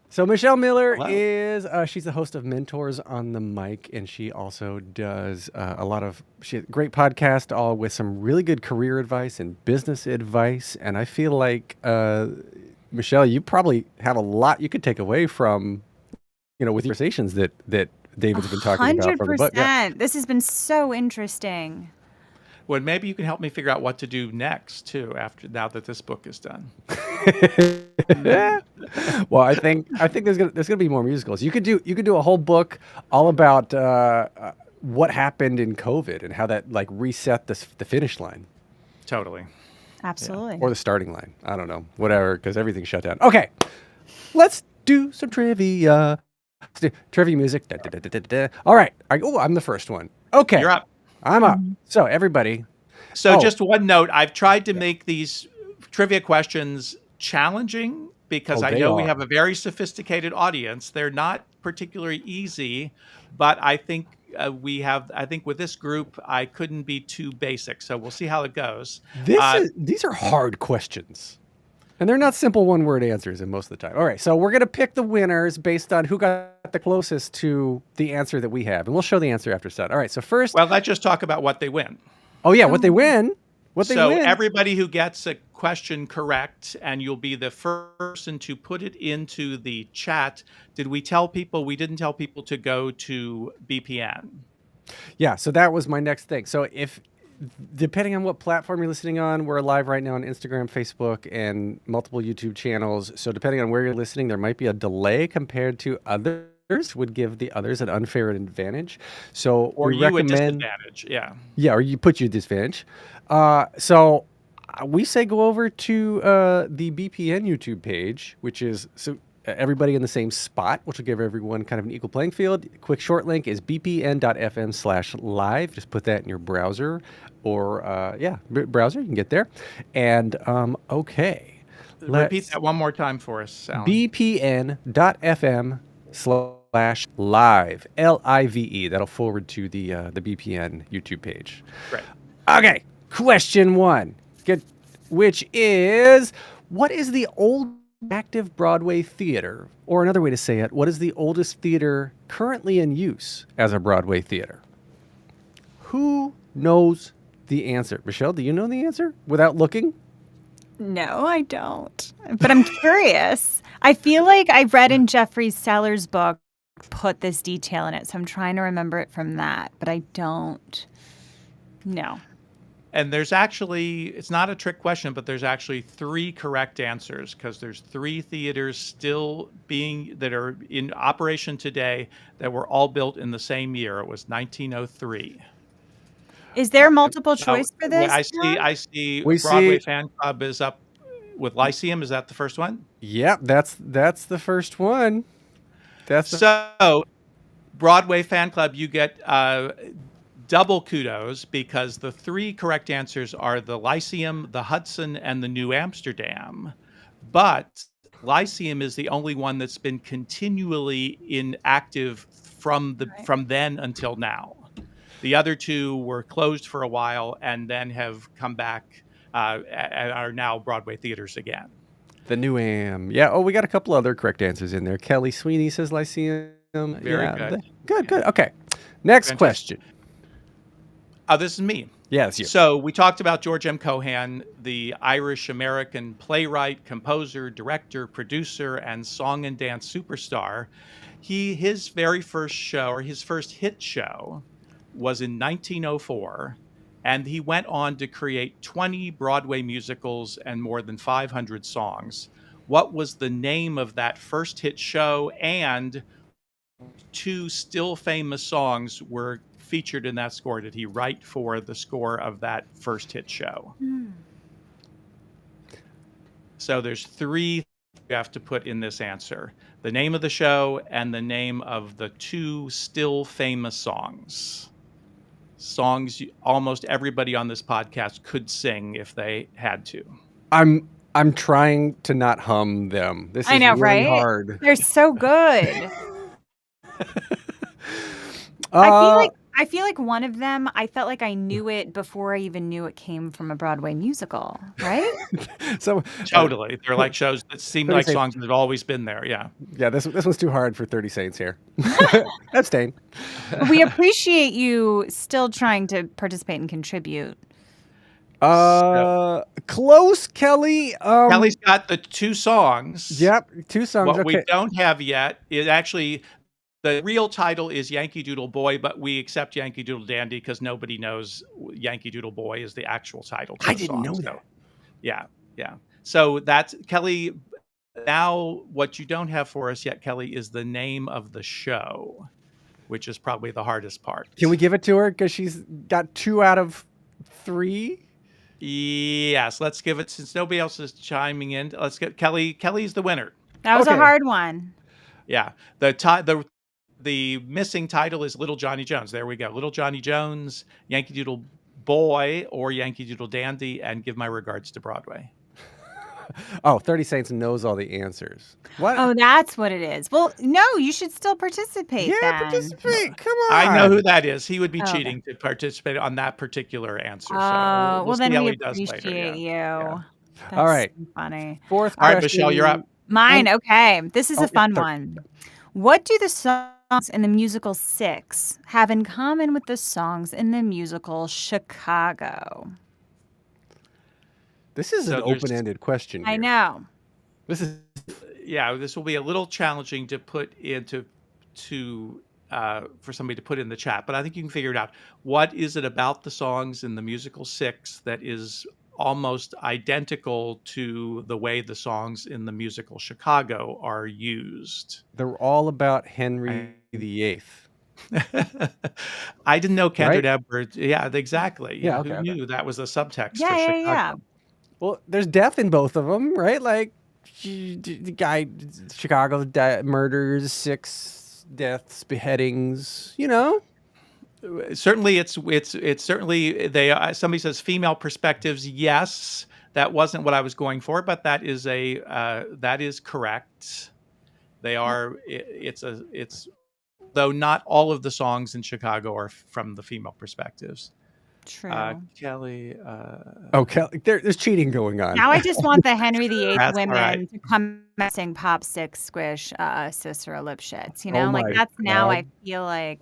So Michelle Miller is she's the host of Mentors on the Mic, and she also does she has a great podcast, all with some really good career advice and business advice. And I feel like Michelle, you probably have a lot you could take away from, with conversations that David's been talking about from the book. 100%. Yeah. This has been so interesting. Well, maybe you can help me figure out what to do next too, now that this book is done. Well, I think there's gonna be more musicals. You could do a whole book all about what happened in COVID and how that reset the finish line. Totally. Absolutely. Or the starting line. I don't know. Whatever, because everything's shut down. Okay, let's do some trivia. Trivia music. Da, da, da, da, da. All right. I'm the first one. Okay. You're up. I'm up. So everybody. Just one note. I've tried to make these trivia questions challenging because I know we have a very sophisticated audience. They're not particularly easy, but I think I think with this group, I couldn't be too basic. So we'll see how it goes. These are hard questions. And they're not simple one-word answers most of the time. All right, so we're going to pick the winners based on who got the closest to the answer that we have. And we'll show the answer after set. All right, so first... Well, let's just talk about what they win. Oh, yeah, what they win. So everybody who gets a question correct, and you'll be the first person to put it into the chat. Did we tell people? We didn't tell people to go to BPN. Yeah, so that was my next thing. So depending on what platform you're listening on, we're live right now on Instagram, Facebook, and multiple YouTube channels. So depending on where you're listening, there might be a delay compared to others, would give the others an unfair advantage. So or we you recommend a disadvantage, yeah. Yeah, or you put you at disadvantage. So we say go over to the BPN YouTube page, which is everybody in the same spot, which will give everyone kind of an equal playing field. Quick short link is bpn.fm/live. Just put that in your browser or, browser. You can get there. And, okay. Repeat that one more time for us, Alan. bpn.fm/live, LIVE. That'll forward to the BPN YouTube page. Great. Okay, question 1, which is, what is the old active Broadway theater? Or another way to say it, what is the oldest theater currently in use as a Broadway theater? Who knows the answer? Michelle, do you know the answer without looking? No, I don't. But I'm curious. I feel like I read in Jeffrey Seller's book, put this detail in it. So I'm trying to remember it from that. But I don't know. And there's actually, it's not a trick question, but there's actually 3 correct answers, because there's 3 theaters still that are in operation today that were all built in the same year. It was 1903. Is there multiple choice for this? I see We Broadway see- Fan Club is up with Lyceum. Is that the first one? Yep, that's the first one. So Broadway Fan Club, you get double kudos, because the 3 correct answers are the Lyceum, the Hudson, and the New Amsterdam. But Lyceum is the only one that's been continually inactive from then until now. The other 2 were closed for a while and then have come back and are now Broadway theaters again. The New Am. Yeah. Oh, we got a couple other correct answers in there. Kelly Sweeney says Lyceum. Very good. Good. Okay. Next Fantastic. question. Oh, this is me. Yeah, it's you. So we talked about George M. Cohan, the Irish-American playwright, composer, director, producer, and song and dance superstar. His very first show, or his first hit show, was in 1904, and he went on to create 20 Broadway musicals and more than 500 songs. What was the name of that first hit show? And 2 still famous songs were featured in that score. Did he write for the score of that first hit show? So there's 3 you have to put in this answer: the name of the show and the name of the 2 still famous songs. Songs almost everybody on this podcast could sing if they had to. I'm trying to not hum them. This is I know, really right? hard. They're so good. I feel like one of them, I felt like I knew it before I even knew it came from a Broadway musical, right? So Totally. They're like shows that seem like songs that have always been there. Yeah. Yeah, this one's too hard for 30 Saints here. Abstain. We appreciate you still trying to participate and contribute. Close, Kelly. Kelly's got the 2 songs. Yep, 2 songs. What Okay. we don't have yet is actually, the real title is Yankee Doodle Boy, but we accept Yankee Doodle Dandy because nobody knows Yankee Doodle Boy is the actual title to I the didn't song. know that. Yeah. So that's, Kelly, now what you don't have for us yet, Kelly, is the name of the show, which is probably the hardest part. Can we give it to her because she's got 2 out of 3? Yes, let's give it, since nobody else is chiming in. Let's get Kelly. Kelly's the winner. That was a Okay. hard one. Yeah. The missing title is Little Johnny Jones. There we go. Little Johnny Jones, Yankee Doodle Boy, or Yankee Doodle Dandy, and give my regards to Broadway. Oh, 30 Saints knows all the answers. What? Oh, that's what it is. Well, no, you should still participate yeah, then. participate. Come on. I know who that is. He would be Oh, okay. cheating to participate on that particular answer. So Oh, well, see then how we he does later. appreciate you. Yeah. That's All right. so funny. 4th All right, question. Michelle, you're up. Mine, okay. This is Oh, a fun yeah, one. What do the songs in the musical 6 have in common with the songs in the musical Chicago? This is So an there's- open-ended question. I here. know. This is Yeah, this will be a little challenging to put into for somebody to put in the chat, but I think you can figure it out. What is it about the songs in the musical 6 that is almost identical to the way the songs in the musical Chicago are used? they're all about Henry VIII. I didn't know Kendrick Right? Edwards. Yeah, exactly. Yeah, Who okay. knew that was the subtext Yeah, for yeah, Chicago? yeah. Well, there's death in both of them, right? Like the guy, Chicago murders, 6 deaths, beheadings. You know, Certainly, it's certainly they. Somebody says female perspectives. Yes, That wasn't what I was going for, but that is correct. They are. It's though not all of the songs in Chicago are from the female perspectives. True. Kelly. Okay, there's cheating going on. Now I just want the Henry VIII That's all women right. to come and sing Pop Six Squish, Cicero Lipschitz. You know, Oh like my that's now I God. feel like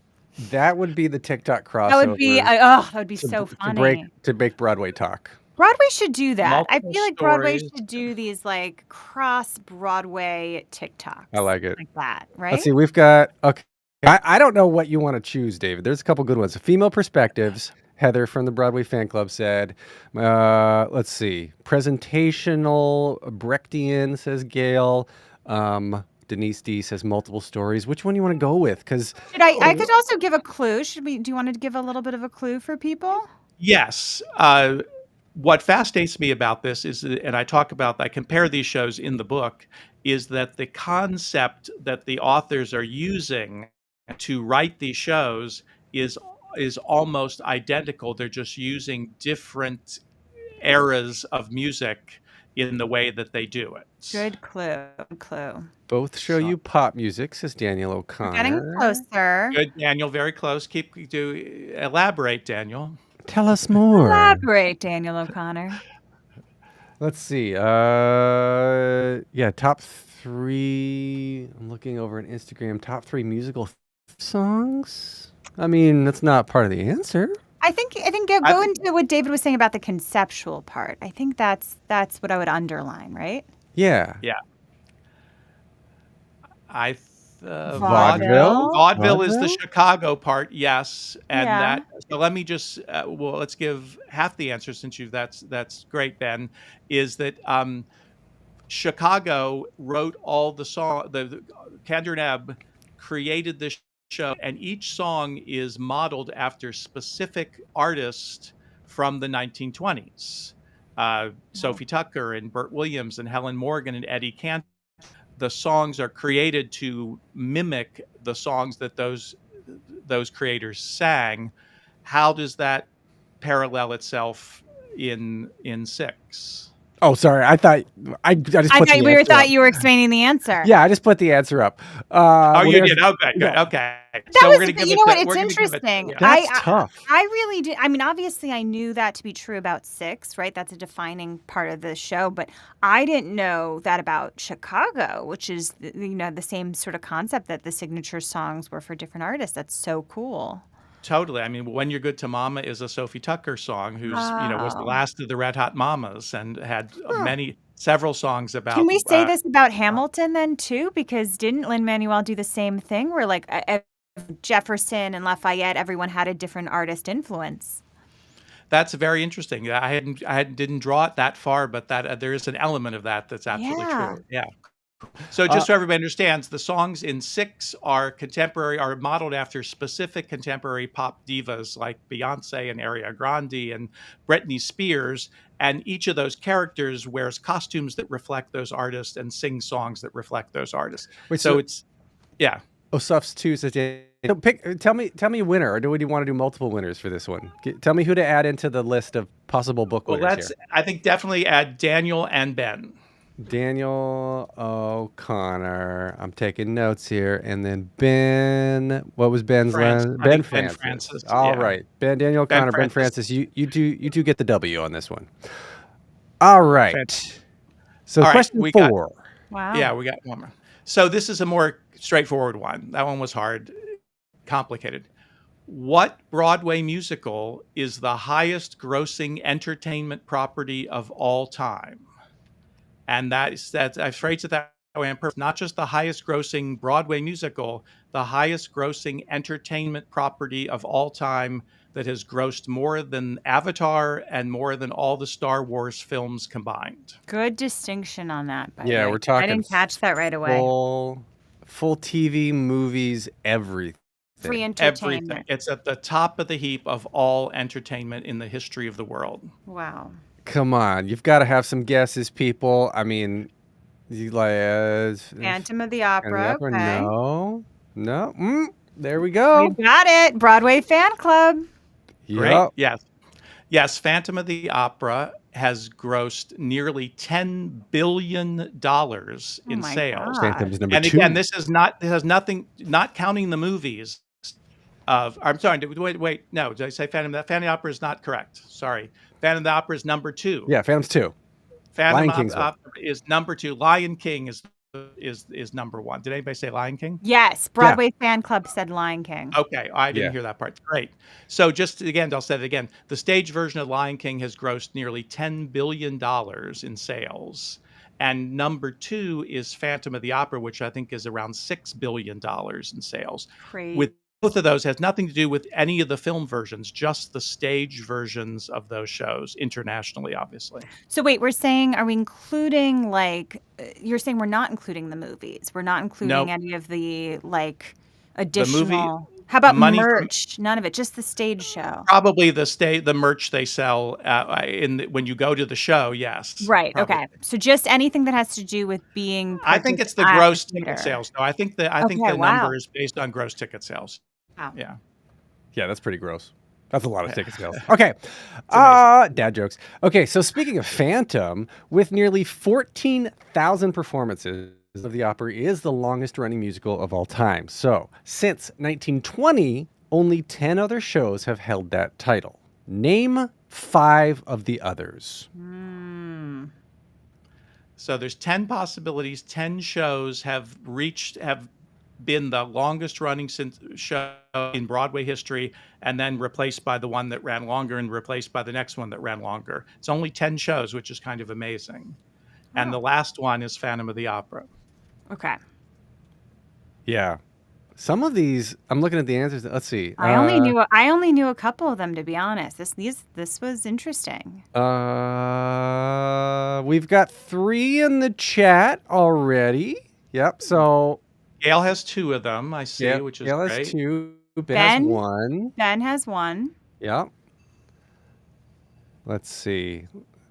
That would be the TikTok crossover. that would be so funny. To make Broadway talk. Broadway should do that. I Multiple feel like Broadway stories. should do these like cross Broadway TikToks. I like it. Like that, right? Let's see. We've got okay. I don't know what you want to choose, David. There's a couple good ones. Female perspectives. Heather from the Broadway fan club said, let's see. Presentational Brechtian, says Gail. Denise D says multiple stories. Which one do you want to go with? Because I could also give a clue. Do you want to give a little bit of a clue for people? Yes. What fascinates me about this is, and I compare these shows in the book, is that the concept that the authors are using to write these shows is almost identical. They're just using different eras of music in the way that they do it. Good clue. both show you pop music, says Daniel O'Connor. Getting closer. Good, Daniel. Very close. Elaborate, Daniel. Tell us more. Elaborate, Daniel O'Connor. Let's see. Top 3. I'm looking over on Instagram. Top 3 musical songs. I mean, that's not part of the answer. I think go into what David was saying about the conceptual part. I think that's what I would underline, right? Yeah. Yeah. Vaudeville. Vaudeville is the Chicago part, yes, and Yeah. So let me just let's give half the answer since that's great. Ben, is that Chicago wrote all the song. The Kander Nebb created this show, and each song is modeled after specific artists from the 1920s. Sophie Tucker and Burt Williams and Helen Morgan and Eddie Cantor. The songs are created to mimic the songs that those creators sang. How does that parallel itself in Six? Oh, sorry. I thought you were explaining the answer. Yeah, I just put the answer up. You did? Okay, good. Okay. That was, you know what? It's interesting. That's tough. I really did. I mean, obviously, I knew that to be true about Six, right? That's a defining part of the show. But I didn't know that about Chicago, which is, the same sort of concept that the signature songs were for different artists. That's so cool. Totally. I mean, When You're Good to Mama is a Sophie Tucker song who's, was the last of the Red Hot Mamas and had several songs about. Can we say this about Hamilton then too? Because didn't Lin-Manuel do the same thing where like Jefferson and Lafayette, everyone had a different artist influence? That's very interesting. I didn't draw it that far, but that there is an element of that's absolutely true. Yeah. So just so everybody understands, the songs in Six are modeled after specific contemporary pop divas like Beyonce and Ariana Grande and Britney Spears. And each of those characters wears costumes that reflect those artists and sings songs that reflect those artists. Osuf's 2 says, tell me a winner, or do you want to do multiple winners for this one? Tell me who to add into the list of possible book winners here. I think definitely add Daniel and Ben. Daniel O'Connor. I'm taking notes here. And then Ben. What was Ben's last? Ben Francis. All right. Daniel O'Connor, Ben Francis. You two get the W on this one. All right. So question 4. Wow. Yeah, we got one more. So this is a more straightforward one. That one was hard, complicated. What Broadway musical is the highest grossing entertainment property of all time? And that's I've phrased it that way on purpose. Not just the highest grossing Broadway musical, the highest grossing entertainment property of all time that has grossed more than Avatar and more than all the Star Wars films combined. Good distinction on that. We're talking. I didn't catch that right away. Full TV, movies, everything. Free entertainment. Everything. It's at the top of the heap of all entertainment in the history of the world. Wow. Come on, you've got to have some guesses, people. I mean, Phantom of the Opera. Okay. No. There we go. You got it. Broadway fan club. Great. Yes. Yes, Phantom of the Opera has grossed nearly $10 billion in my sales. God. Phantom's number And 2. again, this has nothing, not counting the movies I'm sorry, wait, no, did I say Phantom? That Phantom of the Opera is not correct. Sorry. Phantom of the Opera is number 2. Yeah, Phantom's 2. Phantom Lion of King's the one. Opera is number 2. Lion King is number 1. Did anybody say Lion King? Yes, Broadway Fan Club said Lion King. Okay, I didn't Yeah. hear that part. Great. So just again, I'll say it again. The stage version of Lion King has grossed nearly $10 billion in sales. And number 2 is Phantom of the Opera, which I think is around $6 billion in sales. Crazy. With both of those has nothing to do with any of the film versions, just the stage versions of those shows internationally, obviously. So wait, are we including you're saying we're not including the movies? We're not including any of the additional. How about merch? None of it, just the stage show. Probably the merch they sell when you go to the show. Yes. Right. Probably. Okay. So just anything that has to do with being. I think it's the gross ticket sales. No, I think the number is based on gross ticket sales. Wow. Yeah. Yeah, that's pretty gross. That's a lot of ticket sales. Okay. Dad jokes. Okay, so speaking of Phantom, with nearly 14,000 performances, of the opera is the longest running musical of all time. So, since 1920, only 10 other shows have held that title. Name 5 of the others. So there's 10 possibilities. 10 shows have been the longest running show in Broadway history, and then replaced by the one that ran longer and replaced by the next one that ran longer. It's only 10 shows, which is kind of amazing. And the last one is Phantom of the Opera. Okay. Yeah. Some of these, I'm looking at the answers. Let's see. I only knew a couple of them, to be honest. This was interesting. We've got 3 in the chat already. Yep. So Gail has 2 of them, I see, which is Gail great. has 2. Ben has 1. Ben has 1. Yep. Let's see.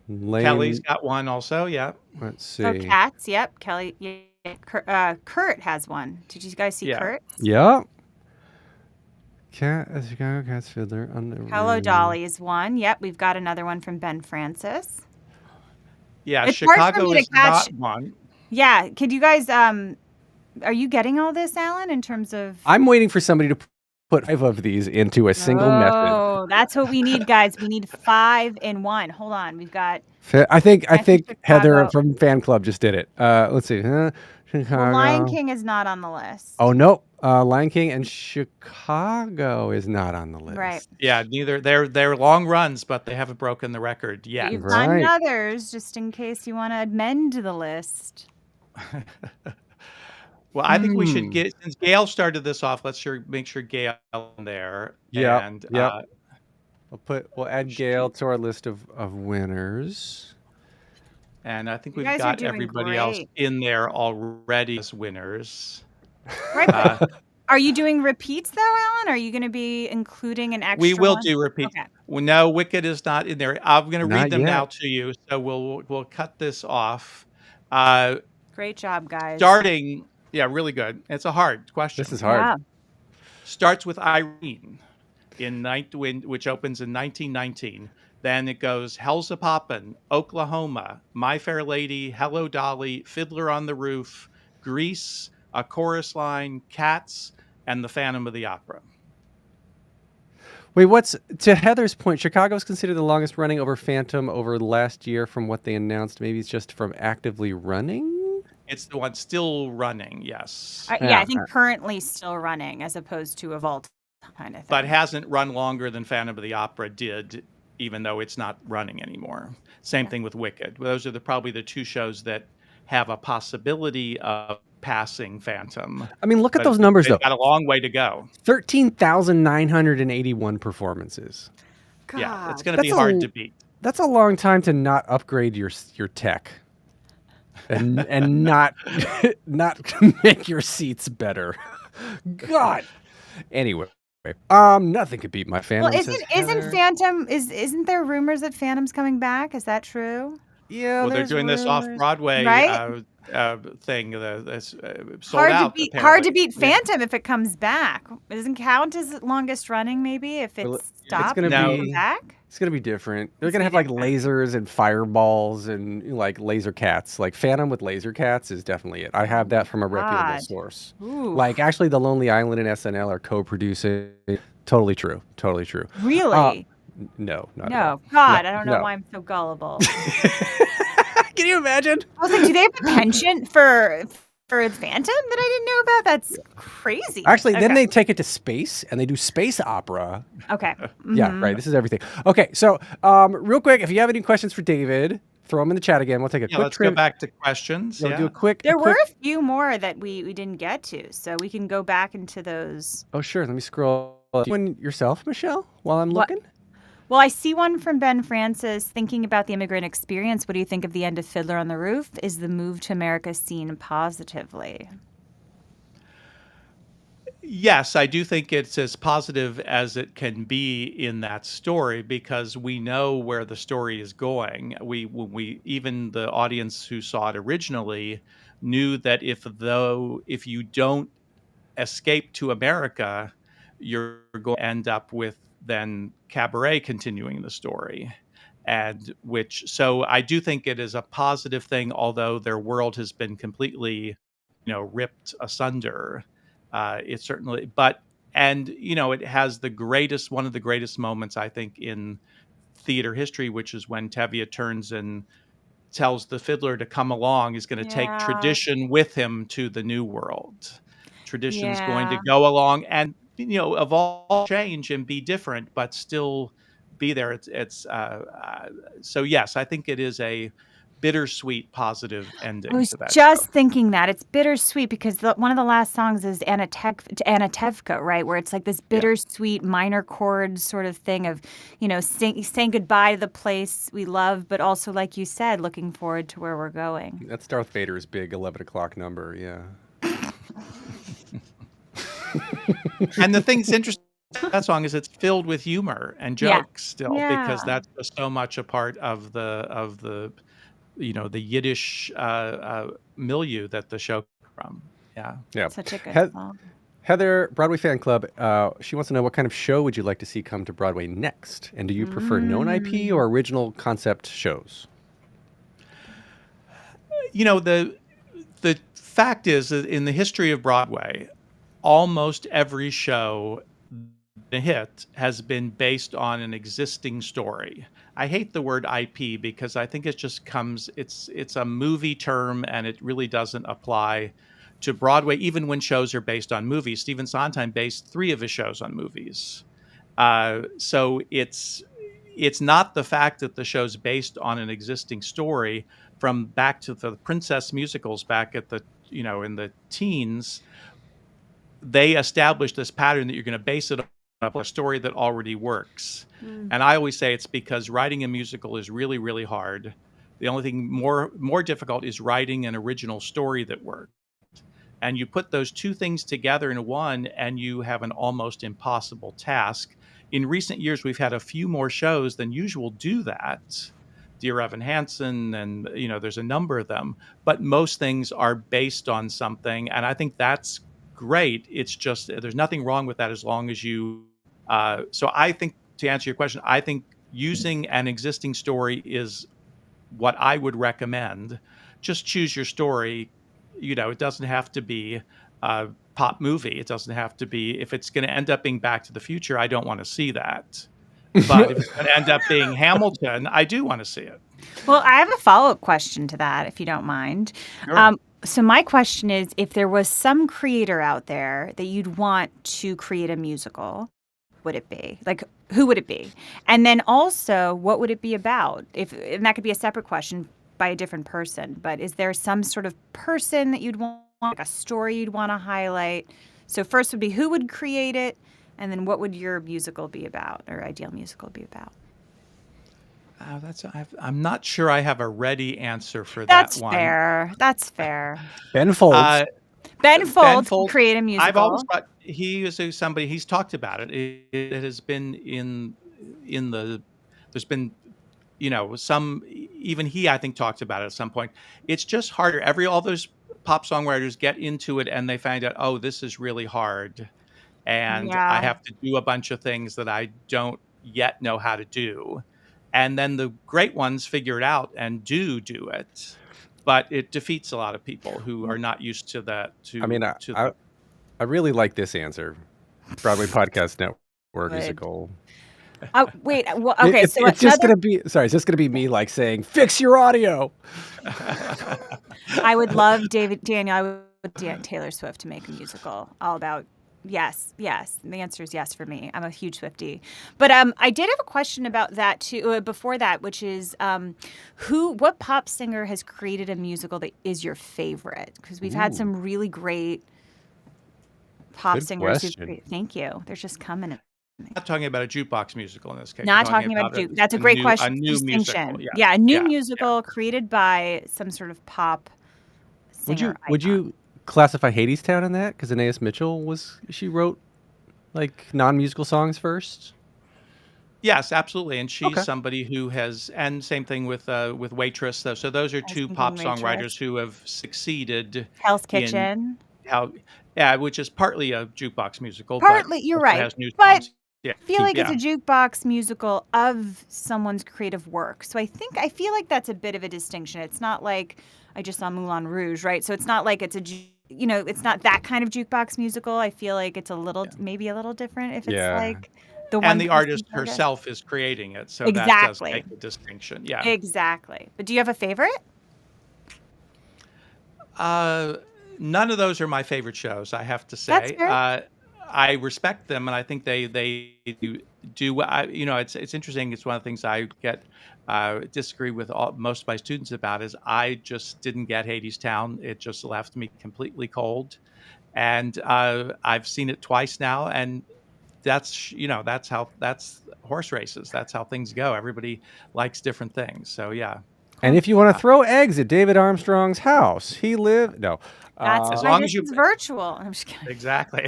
Kelly's got 1 also. Yeah. Let's see. Oh, Cats. Yep. Kelly. Yeah. Kurt has 1. Did you guys see Kurt? Yep. Chicago Cats Fiddler. Hello, Dolly is 1. Yep. We've got another one from Ben Francis. Yeah. It's Chicago is not 1. Yeah. Could you guys? Are you getting all this, Alan? In terms of, I'm waiting for somebody to put 5 of these into a single method. Oh, that's what we need, guys. We need 5 in 1. Hold on. We've got. I think Chicago. Heather from Fan Club just did it. Let's see. Chicago. Well, Lion King is not on the list. Oh no, Lion King and Chicago is not on the list. Right. Yeah, neither. They're long runs, but they haven't broken the record yet. You've done others, just in case you want to amend the list. Well, I think we should since Gail started this off, let's make sure Gail in there. Yeah. And We'll add Gail to our list of winners. And I think You we've guys are got doing everybody else great. in there already as winners. Right. Are you doing repeats though, Alan? Are you going to be including an extra? We will one? do repeats. Okay. Well, no, Wicked is not in there. I'm going to Not read them yet. now to you, so we'll cut this off. Great job, guys. Starting, yeah, really good. It's a hard question. This is hard. Yeah. Starts with Irene, which opens in 1919. Then it goes Hell's a Poppin', Oklahoma, My Fair Lady, Hello Dolly, Fiddler on the Roof, Grease, A Chorus Line, Cats, and The Phantom of the Opera. Wait, to Heather's point, Chicago's considered the longest running over Phantom over last year from what they announced. Maybe it's just from actively running? It's the one still running, yes. Yeah, I think currently still running as opposed to a vault kind of thing. But hasn't run longer than Phantom of the Opera did, even though it's not running anymore. Same thing with Wicked. Those are probably the 2 shows that have a possibility of passing Phantom. I mean, look at those numbers, though. They've got a long way to go. 13,981 performances. God. Yeah, it's going to be hard to beat. That's a long time to not upgrade your tech and not make your seats better. God. Anyway, nothing could beat my Phantom. Well, isn't there rumors that Phantom's coming back? Is that true? Yeah, Well, they're doing this off Broadway. Right? thing that's sold out. Hard Apparently. to beat Phantom if it comes back. It doesn't count as longest running, maybe, if Well, it's it's stopped gonna and be- come back. It's gonna be different. They're It's gonna have gonna like be lasers and fireballs and like laser cats. Like Phantom with laser cats is definitely it. I have that from a reputable God. source. Ooh. Like actually, The Lonely Island and SNL are co-producing. Totally true. Totally true. Really? No, not at all. No. God, I don't know no. why I'm so gullible. Can you imagine? I was like, do they have a penchant for Phantom that I didn't know about? That's crazy. Actually, then Okay. they take it to space and they do space opera. Okay. Yeah, Mhm. right. This is everything. Okay, so real quick, if you have any questions for David, throw them in the chat again. We'll take a Yeah, quick let's go back to questions. We'll Yeah. do a quick. There a were quick, a few more that we didn't get to, so we can go back into those. Oh, sure. Let me scroll. One yourself, Michelle, while I'm What- looking. Well, I see one from Ben Francis thinking about the immigrant experience. What do you think of the end of Fiddler on the Roof? Is the move to America seen positively? Yes, I do think it's as positive as it can be in that story because we know where the story is going. We even the audience who saw it originally knew that if you don't escape to America, you're going to end up with then Cabaret continuing the story. And so I do think it is a positive thing, although their world has been completely, ripped asunder. It certainly, it has one of the greatest moments, I think, in theater history, which is when Tevye turns and tells the fiddler to come along. He's going to take Yeah. tradition with him to the new world. Tradition's going to Yeah. go along and, evolve, change, and be different, but still be there. So yes, I think it is a bittersweet positive ending I was to that just show. thinking that it's bittersweet because one of the last songs is Anatevka, right? Where it's like this bittersweet minor chord sort of thing of, saying goodbye to the place we love, but also, like you said, looking forward to where we're going. That's Darth Vader's big 11 o'clock number. Yeah. And the thing's interesting about that song is it's filled with humor and Yeah. jokes still because Yeah. that's just so much a part of the the Yiddish milieu that the show comes from. Yeah. Yeah. Such a good Heath- song. Heather, Broadway Fan Club, she wants to know what kind of show would you like to see come to Broadway next? And do you prefer known IP or original concept shows? The fact is that in the history of Broadway, almost every show the hit has been based on an existing story. I hate the word IP because I think it just it's a movie term and it really doesn't apply to Broadway, even when shows are based on movies. Stephen Sondheim based 3 of his shows on movies. So it's not the fact that the show's based on an existing story from back to the princess musicals back at the, in the teens. They established this pattern that you're going to base it on a story that already works. And I always say it's because writing a musical is really, really hard. The only thing more difficult is writing an original story that works. And you put those two things together in one, and you have an almost impossible task. In recent years, we've had a few more shows than usual do that. Dear Evan Hansen, and there's a number of them. But most things are based on something, and I think that's great. It's just there's nothing wrong with that as long as you. So I think, to answer your question, I think using an existing story is what I would recommend. Just choose your story. It doesn't have to be a pop movie. It doesn't have to be. If it's going to end up being Back to the Future, I don't want to see that. But if it's going to end up being Hamilton, I do want to see it. Well, I have a follow-up question to that, if you don't mind. Sure. So my question is, if there was some creator out there that you'd want to create a musical, would it be? Like, who would it be? And then also, what would it be about? And that could be a separate question by a different person. But is there some sort of person that you'd want, like a story you'd want to highlight? So first would be who would create it, and then what would your musical be about, or ideal musical be about? I'm not sure I have a ready answer for That's that one. fair. That's fair. Ben Folds. Ben Folds can Folds, create a musical. I've always thought he is somebody. He's talked about it. It has been in the. There's been, some even he, I think, talked about it at some point. It's just harder. All those pop songwriters get into it and they find out, oh, this is really hard. And I Yeah. have to do a bunch of things that I don't yet know how to do. And then the great ones figure it out and do it. But it defeats a lot of people who are not used to that. I mean, I really like this answer. Broadway Podcast Network is a goal. Oh, wait. Well, okay. It's just gonna be It's just gonna be me like saying, "Fix your audio." I would love Daniel. I would Taylor Swift to make a musical all about. Yes. The answer is yes for me. I'm a huge Swiftie. But I did have a question about that too. Before that, which is what pop singer has created a musical that is your favorite? Because we've had some really great pop Good singers. question. Thank you. They're just coming. not talking about a jukebox musical in this case. Not We're talking about That's a great question. A new Distinction. musical. Yeah, a new musical created by some sort of pop singer. Would you classify Hadestown in that? Because Anais Mitchell she wrote like non-musical songs first. Yes, absolutely, and she's somebody who has, and same thing with Waitress. So those are two pop songwriters who have succeeded. Hell's Kitchen. Which is partly a jukebox musical. Partly, but you're also right. Has new But songs. Yeah. I feel like it's a jukebox musical of someone's creative work. So I feel like that's a bit of a distinction. It's not like I just saw Moulin Rouge, right? So it's not like it's it's not that kind of jukebox musical. I feel like it's maybe a little different if it's like the one. And the artist herself is creating it. So that does make a distinction. Yeah. Exactly. But do you have a favorite? None of those are my favorite shows, I have to say. That's fair. I respect them, and I think they do. It's interesting. It's one of the things I disagree with most of my students about is I just didn't get Hadestown. It just left me completely cold, and I've seen it twice now, and that's horse races. That's how things go. Everybody likes different things. So yeah. And if you want to throw eggs at David Armstrong's house, he lived That's as why long this as you is virtual. I'm just kidding. Exactly.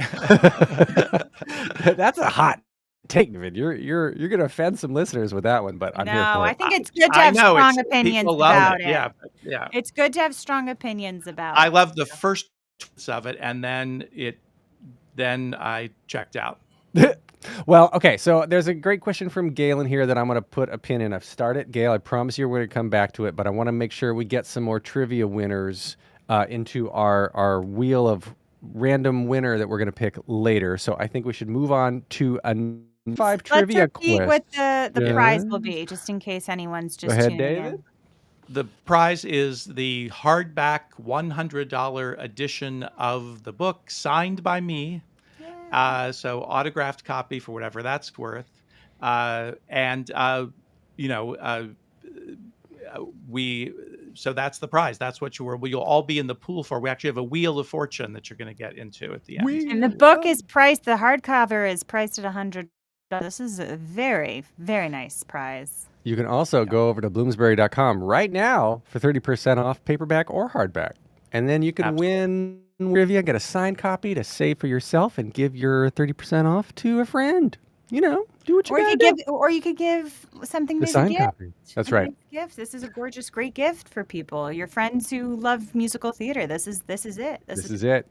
That's a hot take, David. You're gonna offend some listeners with that one, but I'm here for it. I think it's good to have strong opinions about it. Yeah. It's good to have strong opinions about I it. love the first of it, and then I checked out. Well, okay, so there's a great question from Gail in here that I'm going to put a pin in. I've started. Gail, I promise you we're going to come back to it, but I want to make sure we get some more trivia winners into our wheel of random winner that we're going to pick later. So I think we should move on to a 5 trivia quiz. What the prize will be, just in case anyone's just tuning David. in. The prize is the hardback $100 edition of the book signed by me. So autographed copy for whatever that's worth. So that's the prize. That's what you'll all be in the pool for. We actually have a wheel of fortune that you're going to get into at the end. And the book is priced, the hardcover is priced at $100. This is a very, very nice prize. You can also go over to bloomsbury.com right now for 30% off paperback or hardback. And then you can win trivia, get a signed copy to save for yourself and give your 30% off to a friend. Do what you gotta do. Or you could give something The as a signed gift. copy. That's right. Gift. This is a gorgeous, great gift for people. Your friends who love musical theater. This is it. This is it.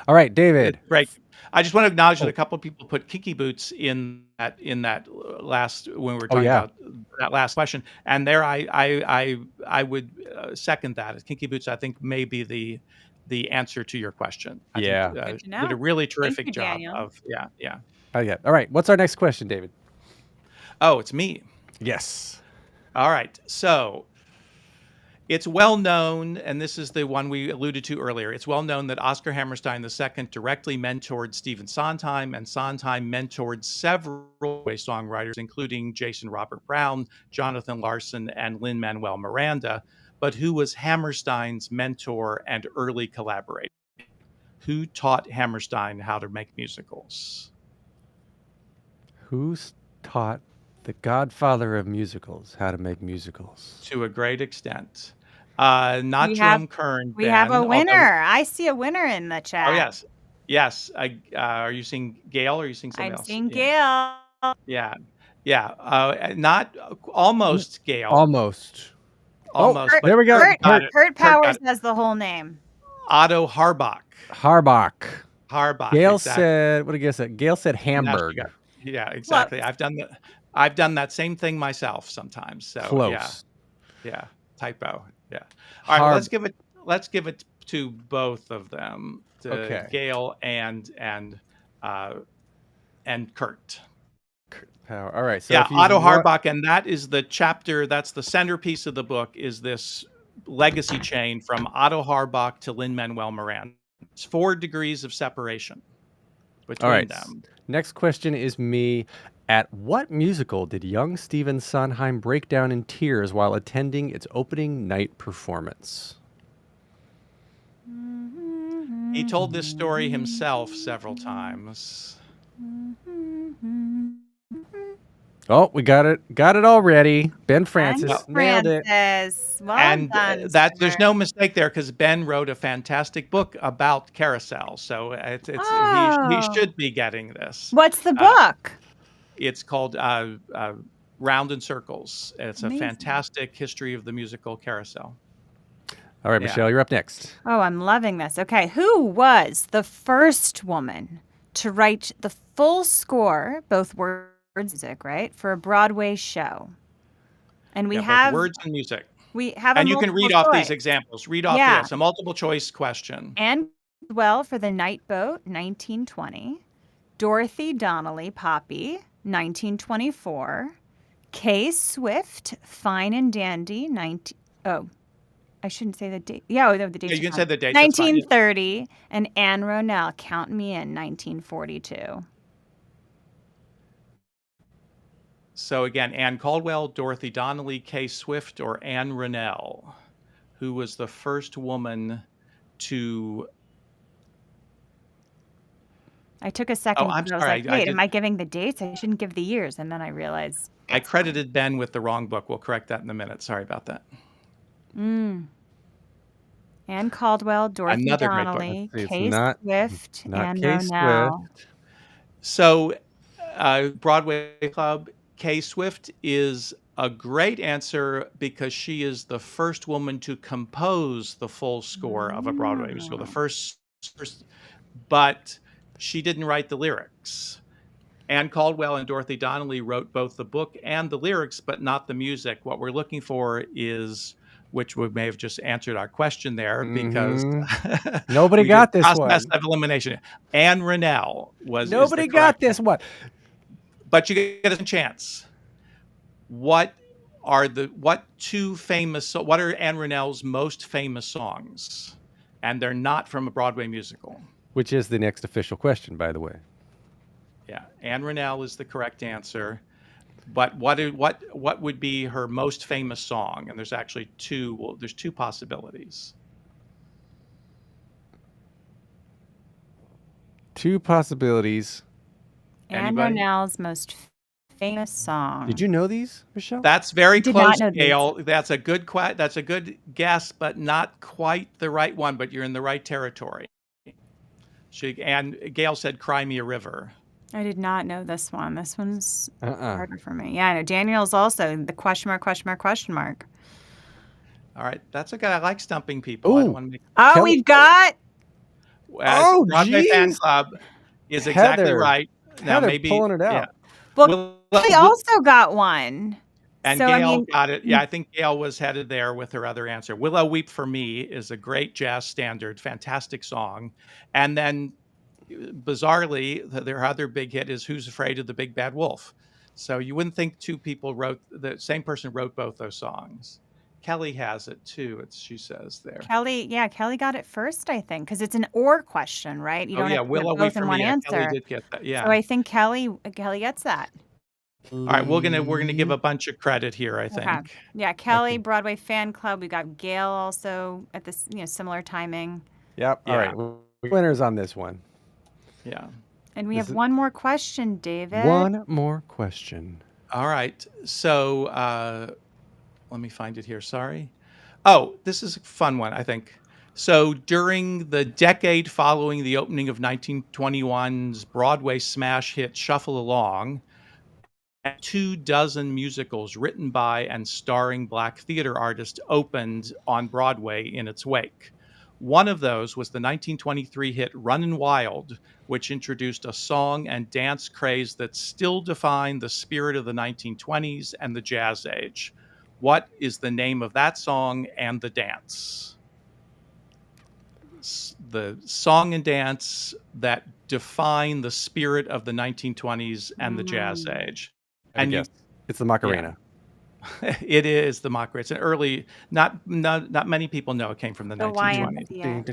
All right, David. Right. I just want to acknowledge that a couple of people put Kinky Boots in that last when we were talking about that last question, and there I would second that. Kinky Boots, I think, may be the answer to your question. I think, Good to know. did a really terrific you, job Daniel. of yeah. Okay. All right. What's our next question, David? Oh, it's me. Yes. All right. So it's well known, and this is the one we alluded to earlier. It's well known that Oscar Hammerstein II directly mentored Stephen Sondheim, and Sondheim mentored several Broadway songwriters, including Jason Robert Brown, Jonathan Larson, and Lin-Manuel Miranda. But who was Hammerstein's mentor and early collaborator? Who taught Hammerstein how to make musicals? Who's taught the godfather of musicals how to make musicals? To a great extent. Not Jerome Kern. We have a winner. I see a winner in the chat. Oh, yes. Yes. Are you seeing Gail or are you seeing somebody else? I'm seeing Gail. Yeah. Not almost Gail. Almost. Almost. there we go. Kurt, Got it. Kurt got Powers it. has the whole name. Otto Harbach. Harbach. Gail exactly. said, what did Gail say? Gail said Now she Hamburg. got- Yeah, exactly. I've done that same thing myself sometimes. So Close. yeah, typo. Yeah. All right, let's give it to both of them, to Gail and Kurt. Power. All right. So Yeah, Otto Harbach, and that is the chapter. That's the centerpiece of the book. Is this legacy chain from Otto Harbach to Lin-Manuel Miranda? It's 4 degrees of separation between them. Next question is me. At what musical did young Stephen Sondheim break down in tears while attending its opening night performance? He told this story himself several times. Oh, we got it already. Ben Francis nailed it. Well And done, there's no mistake there, because Ben wrote a fantastic book about carousel. So he should be getting this. What's the book? It's called Round in Circles. It's a fantastic history of the musical carousel. All right, Michelle, you're up next. Oh, I'm loving this. Okay, who was the first woman to write the full score, both words and music, right, for a Broadway show? And we have both words and music. We have and you can read off choice. These examples. Read off it's a multiple choice question. Anne Caldwell for The Night Boat, 1920. Dorothy Donnelly, Poppy, 1924. Kay Swift, Fine and Dandy, I shouldn't say the date. Yeah, the dates. You can say the dates. 1930, and Anne Ronell, Count Me In, 1942. So again, Anne Caldwell, Dorothy Donnelly, Kay Swift, or Anne Ronell, who was the first woman to... I took a second. I'm I was sorry. like, wait, am I giving the dates? I shouldn't give the years. And then I realized... I credited Ben with the wrong book. We'll correct that in a minute. Sorry about that. Anne Caldwell, Dorothy Donnelly, Kay Swift, Anne Ronell. So, Broadway Club, Kay Swift is a great answer because she is the first woman to compose the full score of a Broadway musical. The first, but she didn't write the lyrics. Anne Caldwell and Dorothy Donnelly wrote both the book and the lyrics, but not the music. What we're looking for is, which we may have just answered our question there, because nobody got this process one. Of elimination. Anne Ronell was nobody got this one, but you get a chance. What are Anne Ronell's most famous songs? And they're not from a Broadway musical. Which is the next official question, by the way. Yeah, Anne Ronell is the correct answer. But what would be her most famous song? And there's actually two. Well, there's 2 possibilities. 2 possibilities. Anne Ronell's most famous song. Did you know these, Michelle? That's very close, Gail. That's a good guess, but not quite the right one. But you're in the right territory. And Gail said, "Cry Me a River." I did not know this one. This one's harder for me. Yeah, I know. Daniel's also the question mark. All right, that's okay. I like stumping people. I don't want to make... we've got... Broadway Fan Club is exactly right. Now Heather maybe pulling it out. Yeah. Well, we also got one. And so, Gail got it. Yeah, I think Gail was headed there with her other answer. Willow Weep for Me is a great jazz standard, fantastic song. And then, bizarrely, their other big hit is Who's Afraid of the Big Bad Wolf. So you wouldn't think 2 people the same person wrote both those songs. Kelly has it too, she says there. Kelly got it first, I think, because it's an or question, right? You don't have to Willow put both in one answer. Kelly did get that. Yeah. So I think Kelly gets that. All right, we're gonna give a bunch of credit here, I think. Okay. Yeah, Kelly, Broadway Fan Club. We got Gail also at this, similar timing. Yep. All right, winners on this one. Yeah. And we have one more question, David. One more question. All right. So let me find it here. Sorry. Oh, this is a fun one, I think. So during the decade following the opening of 1921's Broadway smash hit Shuffle Along, and 24 musicals written by and starring Black theater artists opened on Broadway in its wake. One of those was the 1923 hit Runnin' Wild, which introduced a song and dance craze that still defined the spirit of the 1920s and the Jazz Age. What is the name of that song and the dance? The song and dance that define the spirit of the 1920s and the Jazz Age. And it's the Macarena. Yeah. It is the Macarena. It's an early. Not many people know it came from the 1920s.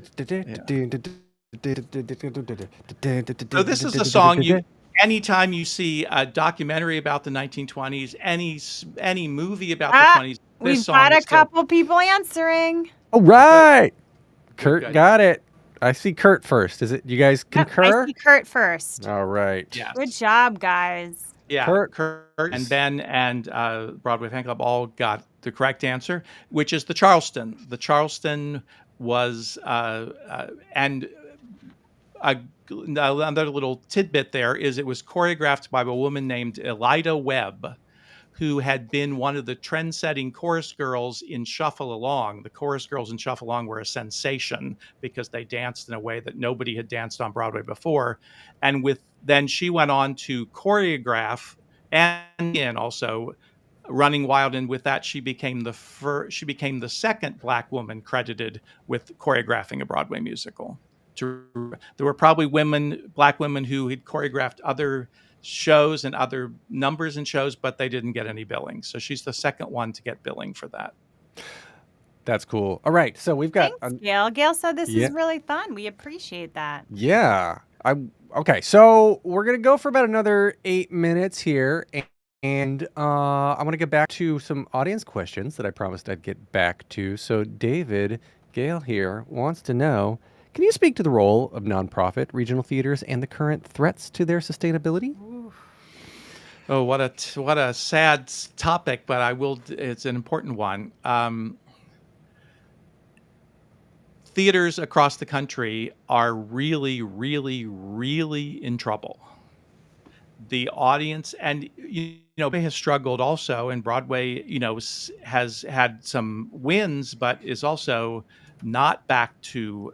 So this is a song you. Anytime you see a documentary about the 1920s, any movie about the 20s, we've got a couple people answering. All right, Kurt got it. I see Kurt first. Is it? You guys concur? I see Kurt first. All right. Yes. Good job, guys. Yeah, Kurt and Ben and Broadway Fan Club all got the correct answer, which is the Charleston. The Charleston was, and another little tidbit there is it was choreographed by a woman named Elida Webb, who had been one of the trend-setting chorus girls in Shuffle Along. The chorus girls in Shuffle Along were a sensation because they danced in a way that nobody had danced on Broadway before. And then she went on to choreograph and also Running Wild, and with that she became the second Black woman credited with choreographing a Broadway musical. There were probably Black women who had choreographed other shows and other numbers and shows, but they didn't get any billing. So she's the second one to get billing for that. That's cool. All right, so we've got Gail. Gail said this is really fun. We appreciate that. Yeah. Okay, so we're gonna go for about another 8 minutes here, and I want to get back to some audience questions that I promised I'd get back to. So David, Gail here wants to know, can you speak to the role of nonprofit regional theaters and the current threats to their sustainability? Oh, what a sad topic, but I will. It's an important one. Theaters across the country are really, really, really in trouble. The audience, and Broadway has struggled also, and Broadway, has had some wins, but is also not back to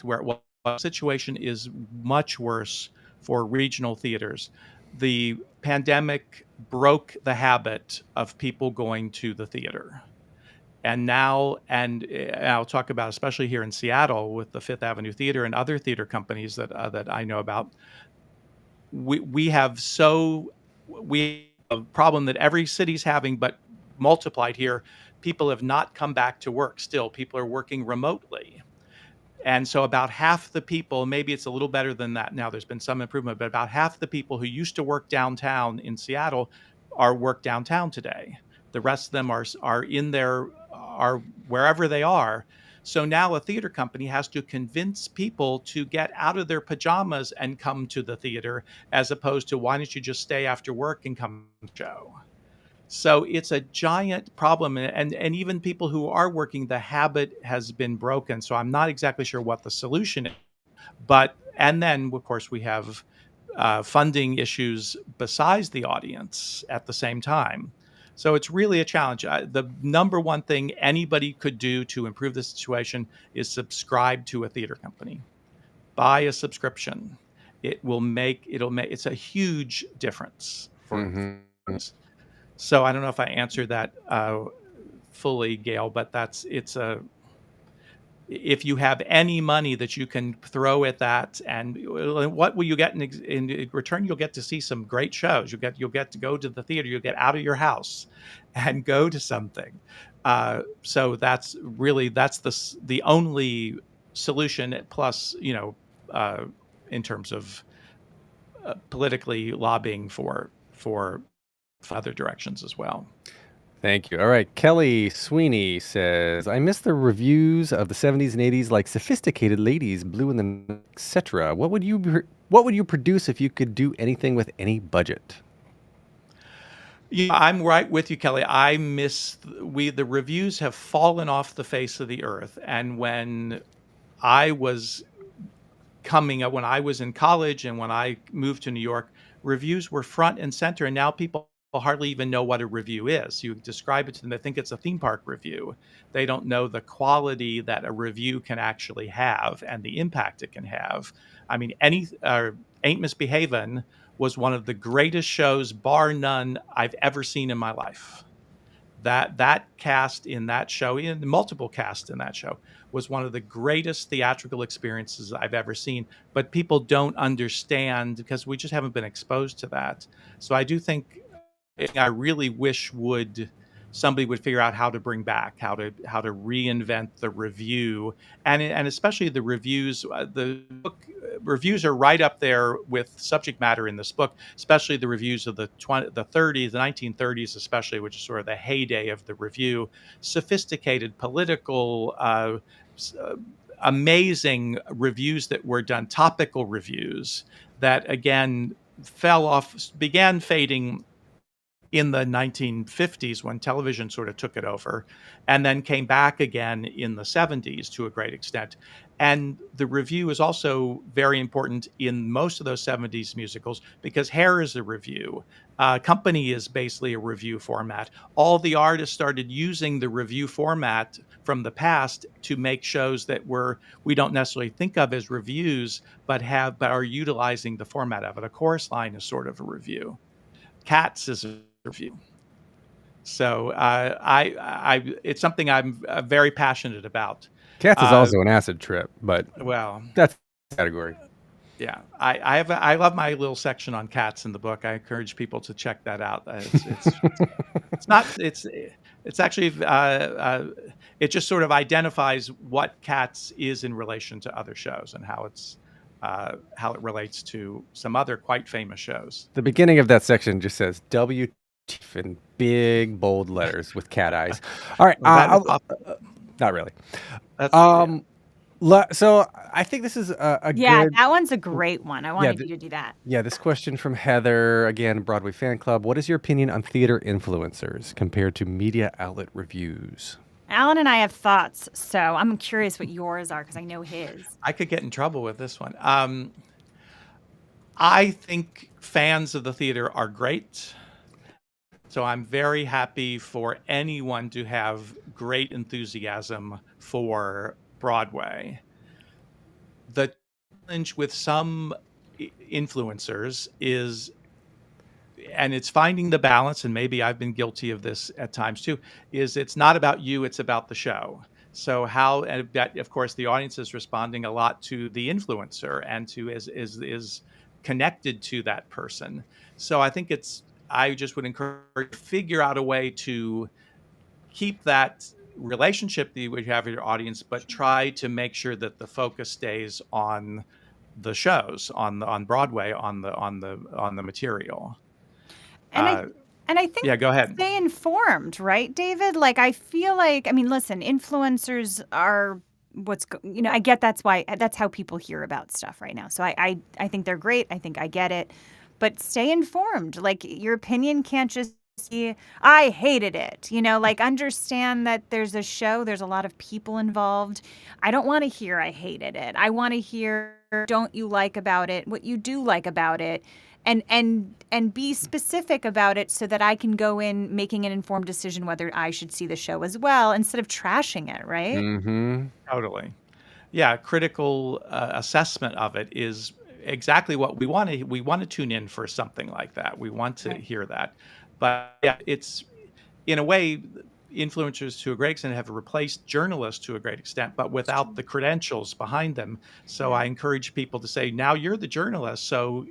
where it was. The situation is much worse for regional theaters. The pandemic broke the habit of people going to the theater. And now, and I'll talk about, especially here in Seattle with the Fifth Avenue Theater and other theater companies that I know about, we have a problem that every city's having, but multiplied here. People have not come back to work still. People are working remotely. And so about half the people, maybe it's a little better than that now, there's been some improvement, but about half the people who used to work downtown in Seattle work downtown today. The rest of them are wherever they are. So now a theater company has to convince people to get out of their pajamas and come to the theater, as opposed to, why don't you just stay after work and come to the show? So it's a giant problem. And even people who are working, the habit has been broken. So I'm not exactly sure what the solution is. And then, of course, we have funding issues besides the audience at the same time. So it's really a challenge. The number one thing anybody could do to improve the situation is subscribe to a theater company. Buy a subscription. It's a huge difference for So I don't know if I answered that fully, Gail, but if you have any money that you can throw at that, and what will you get in return? You'll get to see some great shows. You'll get to go to the theater. You'll get out of your house and go to something. So that's the only solution. Plus, in terms of politically lobbying for other directions as well. Thank you. All right. Kelly Sweeney says, I miss the reviews of the 70s and 80s, like Sophisticated Ladies, Blue in the etc. What would you produce if you could do anything with any budget? Yeah, I'm right with you, Kelly. The reviews have fallen off the face of the earth. And when I was coming up, when I was in college and when I moved to New York, reviews were front and center, and now people hardly even know what a review is. You describe it to them, they think it's a theme park review. They don't know the quality that a review can actually have and the impact it can have. I mean, Ain't Misbehavin' was one of the greatest shows, bar none, I've ever seen in my life. That cast in that show, and multiple cast in that show, was one of the greatest theatrical experiences I've ever seen. But people don't understand because we just haven't been exposed to that. So I do think I really wish somebody would figure out how to bring back, how to reinvent the review, and especially the reviews. The book reviews are right up there with subject matter in this book, especially the reviews of the 1930s, especially, which is sort of the heyday of the review. Sophisticated, political, amazing reviews that were done, topical reviews that again began fading in the 1950s when television sort of took it over, and then came back again in the 70s to a great extent. And the review is also very important in most of those 70s musicals because Hair is a review. Company is basically a review format. All the artists started using the review format from the past to make shows that we don't necessarily think of as reviews, but are utilizing the format of it. A chorus line is sort of a review. Cats is a review. So it's something I'm very passionate about. Cats is also an acid trip, but well, that's the category. Yeah, I love my little section on cats in the book. I encourage people to check that out. It's actually it just sort of identifies what Cats is in relation to other shows and how it relates to some other quite famous shows. The beginning of that section just says WTF in big bold letters with cat eyes. All right, not really. So I think this is a good... that one's a great one. I wanted you to do that. Yeah, this question from Heather, again, Broadway Fan Club. What is your opinion on theater influencers compared to media outlet reviews? Alan and I have thoughts, so I'm curious what yours are because I know his. I could get in trouble with this one. I think fans of the theater are great. So I'm very happy for anyone to have great enthusiasm for Broadway. The challenge with some influencers is, and it's finding the balance, and maybe I've been guilty of this at times too, is it's not about you, it's about the show. So and that, of course, the audience is responding a lot to the influencer and is connected to that person. So I think I just would encourage figure out a way to keep that relationship that you would have with your audience, but try to make sure that the focus stays on the shows, on Broadway, on the material. And I think go ahead. Stay informed, right, David? Like I feel like, I mean, listen, influencers are I get that's how people hear about stuff right now. So I think they're great. I think I get it. But stay informed. Like your opinion can't just be, I hated it. Like understand that there's a show, there's a lot of people involved. I don't want to hear I hated it. I want to hear don't you like about it, what you do like about it. And be specific about it so that I can go in making an informed decision whether I should see the show as well instead of trashing it, right? Mm-hmm. Totally. Yeah, critical assessment of it is exactly what we want to tune in for something like that. We want to hear that. But yeah, it's in a way, influencers to a great extent have replaced journalists to a great extent, but without the credentials behind them. So I encourage people to say, now you're the journalist. So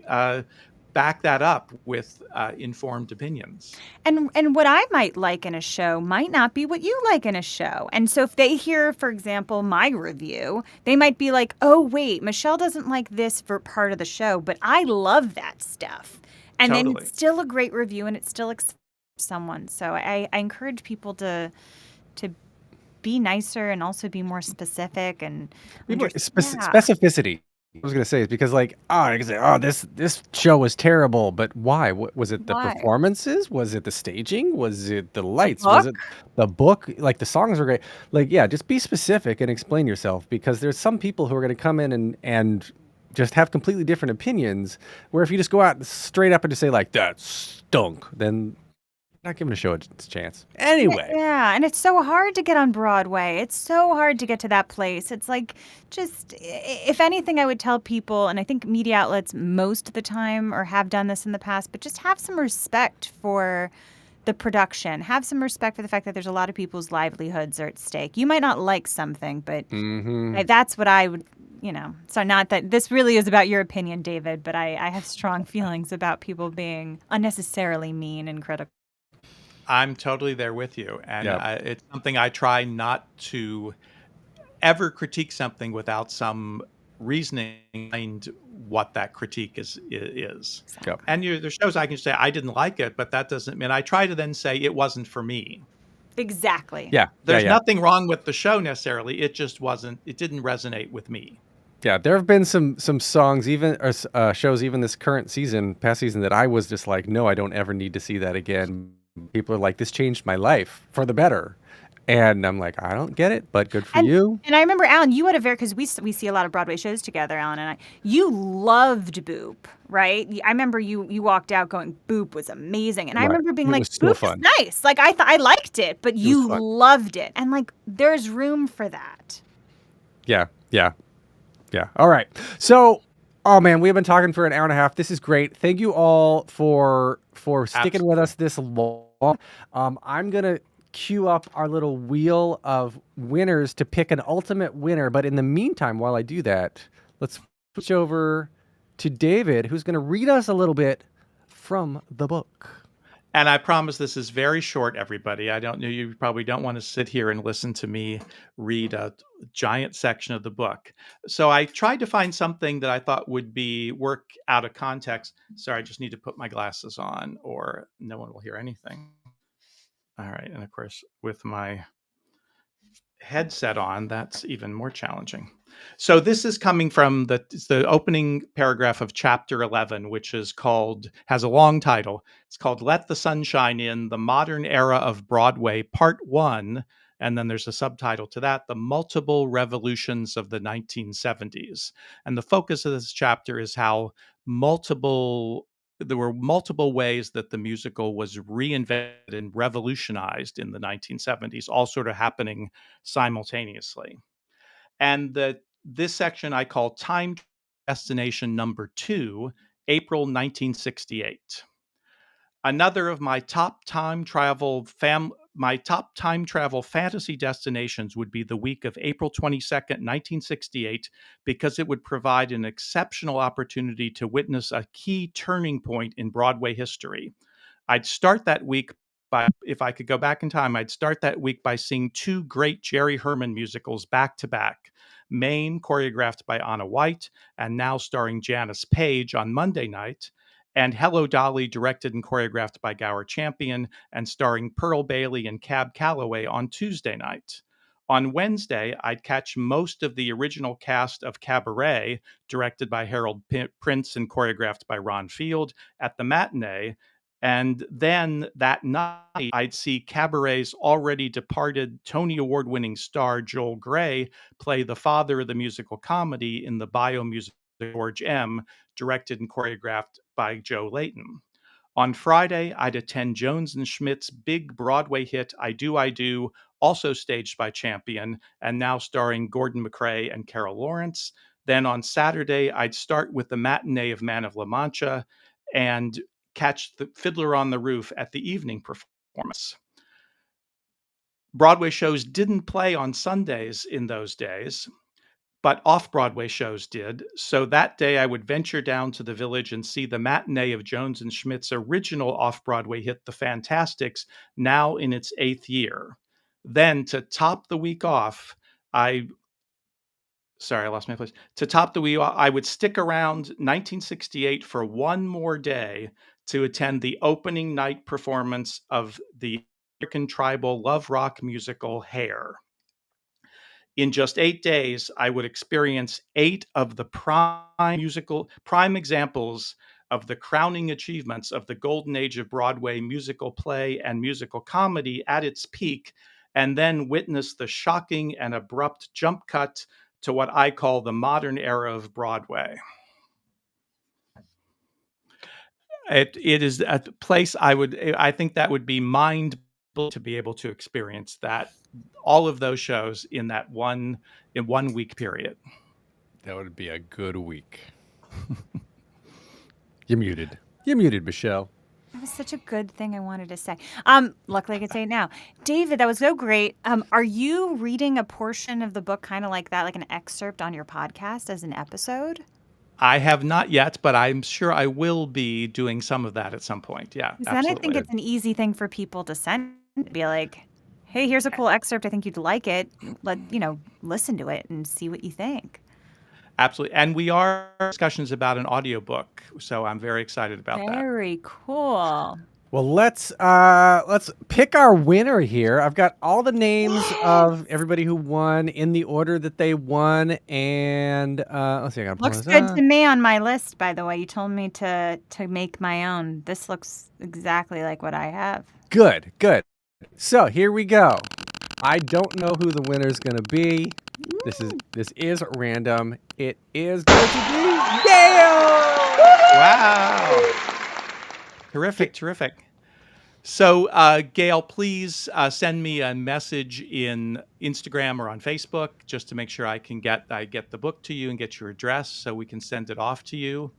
back that up with informed opinions. And what I might like in a show might not be what you like in a show. And so if they hear, for example, my review, they might be like, oh, wait, Michelle doesn't like this for part of the show, but I love that stuff. And then it's still a great review and it still excites someone. So I encourage people to be nicer and also be more specific and specificity. I was gonna say is because I can say, this show was terrible, but why? What was it? The performances? Was it the staging? Was it the lights? Was it the book? Like the songs were great. Just be specific and explain yourself because there's some people who are gonna come in and just have completely different opinions. Where if you just go out straight up and just say like that stunk, then not giving a show its chance. Anyway, Yeah, and it's so hard to get on Broadway. It's so hard to get to that place. It's like, just if anything, I would tell people, and I think media outlets most of the time or have done this in the past, but just have some respect for the production. Have some respect for the fact that there's a lot of people's livelihoods are at stake. You might not like something, but that's what I would, So not that this really is about your opinion, David, but I have strong feelings about people being unnecessarily mean and critical. I'm totally there with you. And Yep. it's something I try not to ever critique something without some reasoning behind what that critique is. Yep. And there's shows I can say I didn't like it, but that doesn't mean I try to then say it wasn't for me. Exactly. Yeah. There's yeah. nothing wrong with the show necessarily. It just it didn't resonate with me. Yeah, there have been some songs, even or shows, even this current season, past season, that I was just like, no, I don't ever need to see that again. People are like, this changed my life for the better, and I'm like, I don't get it, but good for you. And I remember, Alan, you had a very, because we see a lot of Broadway shows together, Alan and I. You loved Boop, right? I remember you walked out going, Boop was amazing, and I Right. remember being It like, was so Boop fun. is nice. Like I liked it, but you fun. loved it, and like there's room for that. Yeah. All right. So, oh man, we have been talking for an hour and a half. This is great. Thank you all for sticking with us this long. I'm gonna queue up our little wheel of winners to pick an ultimate winner. But in the meantime, while I do that, let's switch over to David, who's gonna read us a little bit from the book. And I promise this is very short, everybody. I don't know, you probably don't want to sit here and listen to me read a giant section of the book. So I tried to find something that I thought would work out of context. Sorry, I just need to put my glasses on or no one will hear anything. All right. And of course, with my headset on, that's even more challenging. So this is coming from the opening paragraph of chapter 11, which has a long title. It's called Let the Sunshine In, The Modern Era of Broadway, Part 1. And then there's a subtitle to that, The Multiple Revolutions of the 1970s. And the focus of this chapter is how there were multiple ways that the musical was reinvented and revolutionized in the 1970s, all sort of happening simultaneously. And this section I call Time Destination Number 2, April 1968. Another of my top time travel fantasy destinations would be the week of April 22nd, 1968, because it would provide an exceptional opportunity to witness a key turning point in Broadway history. I'd start that week if I could go back in time, I'd start that week by seeing two great Jerry Herman musicals back to back. Mame, choreographed by Anna White, and now starring Janice Page on Monday night, and Hello Dolly, directed and choreographed by Gower Champion, and starring Pearl Bailey and Cab Calloway on Tuesday night. On Wednesday, I'd catch most of the original cast of Cabaret, directed by Harold Prince and choreographed by Ron Field, at the matinee. And then that night, I'd see Cabaret's already departed Tony Award-winning star Joel Grey play the father of the musical comedy in the biomusical George M., directed and choreographed by Joe Layton. On Friday, I'd attend Jones and Schmidt's big Broadway hit I Do, also staged by Champion, and now starring Gordon McRae and Carol Lawrence. Then on Saturday, I'd start with the matinee of Man of La Mancha and catch the Fiddler on the Roof at the evening performance. Broadway shows didn't play on Sundays in those days, but off-Broadway shows did. So that day I would venture down to the Village and see the matinee of Jones and Schmidt's original off-Broadway hit, The Fantastics, now in its 8th year. Then to top the week off, I lost my place. To top the week, I would stick around 1968 for one more day to attend the opening night performance of the American tribal love rock musical Hair. In just 8 days, I would experience 8 of the prime examples of the crowning achievements of the golden age of Broadway musical play and musical comedy at its peak, and then witness the shocking and abrupt jump cut to what I call the modern era of Broadway. It is a place I think that would be mind blowing to be able to experience that, all of those shows in 1 week period. That would be a good week. You're muted. You're muted, Michelle. That was such a good thing I wanted to say. Luckily I can say it now. David, that was so great. Are you reading a portion of the book kind of like that, like an excerpt on your podcast as an episode? I have not yet, but I'm sure I will be doing some of that at some point. Yeah, Then I absolutely. think it's an easy thing for people to send. Be like, hey, here's a cool excerpt. I think you'd like it. Listen to it and see what you think. Absolutely. And we are discussions about an audiobook, so I'm very excited about that. Very cool. Well, let's pick our winner here. I've got all the names of everybody who won in the order that they won, and let's see. I gotta pull Looks this good up. to me on my list, by the way. You told me to make my own. This looks exactly like what I have. Good. So here we go. I don't know who the winner's gonna be. This is random. It is going to be Gail. Wow. Terrific. So, Gail, please send me a message in Instagram or on Facebook just to make sure I get the book to you and get your address so we can send it off to you.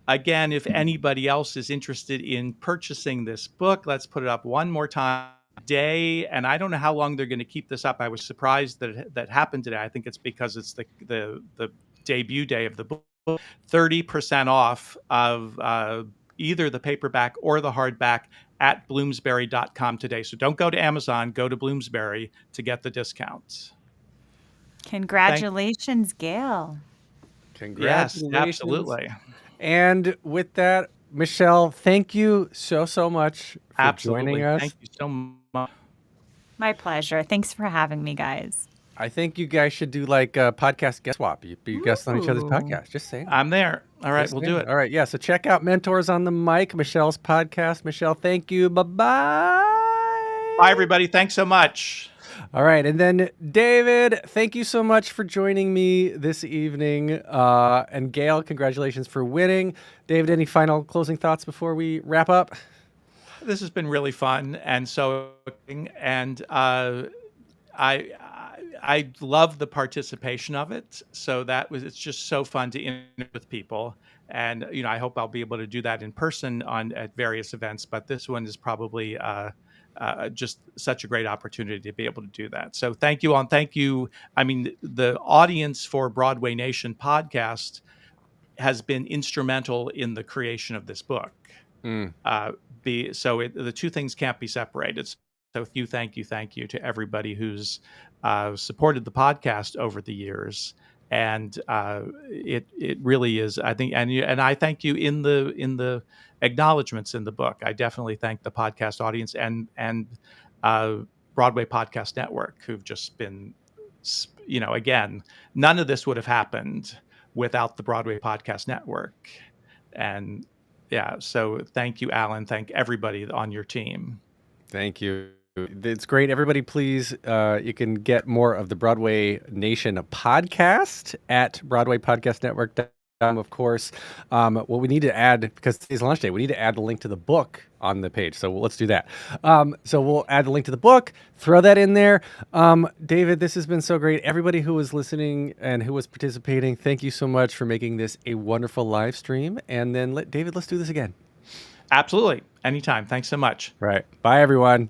Again, if anybody else is interested in purchasing this book, let's put it up one more time today. And I don't know how long they're going to keep this up. I was surprised that happened today. I think it's because it's the debut day of the book. 30% off of either the paperback or the hardback at bloomsbury.com today. So don't go to Amazon, go to Bloomsbury to get the discounts. Congratulations, Gail. Congratulations. Yes, absolutely. And with that, Michelle, thank you so much for joining us. Thank you so much. My pleasure. Thanks for having me, guys. I think you guys should do like a podcast guest swap. You be guests on each other's Ooh. podcast. Just saying. I'm there. All right, Just we'll saying. do it. All right, yeah. So check out Mentors on the Mic, Michelle's podcast. Michelle, thank you. Bye-bye. Bye, everybody. Thanks so much. All right, and then David, thank you so much for joining me this evening. And Gail, congratulations for winning. David, any final closing thoughts before we wrap up? This has been really fun and I love the participation of it. So it's just so fun to interact with people. And, I hope I'll be able to do that in person at various events, but this one is probably just such a great opportunity to be able to do that. So thank you all. And thank you. I mean, the audience for Broadway Nation podcast has been instrumental in the creation of this book. The two things can't be separated. So thank you to everybody who's supported the podcast over the years, and it really is. I think, and I thank you in the acknowledgments in the book. I definitely thank the podcast audience and Broadway Podcast Network, who've just been, again, none of this would have happened without the Broadway Podcast Network, and yeah. So thank you, Alan. Thank everybody on your team. Thank you. It's great. Everybody, please, you can get more of the Broadway Nation podcast at BroadwayPodcastNetwork.com, of course. What we need to add, because today's launch day, we need to add a link to the book on the page. So let's do that. So we'll add the link to the book, throw that in there. David, this has been so great. Everybody who was listening and who was participating, thank you so much for making this a wonderful live stream. And then, David, let's do this again. Absolutely. Anytime. Thanks so much. Right. Bye, everyone.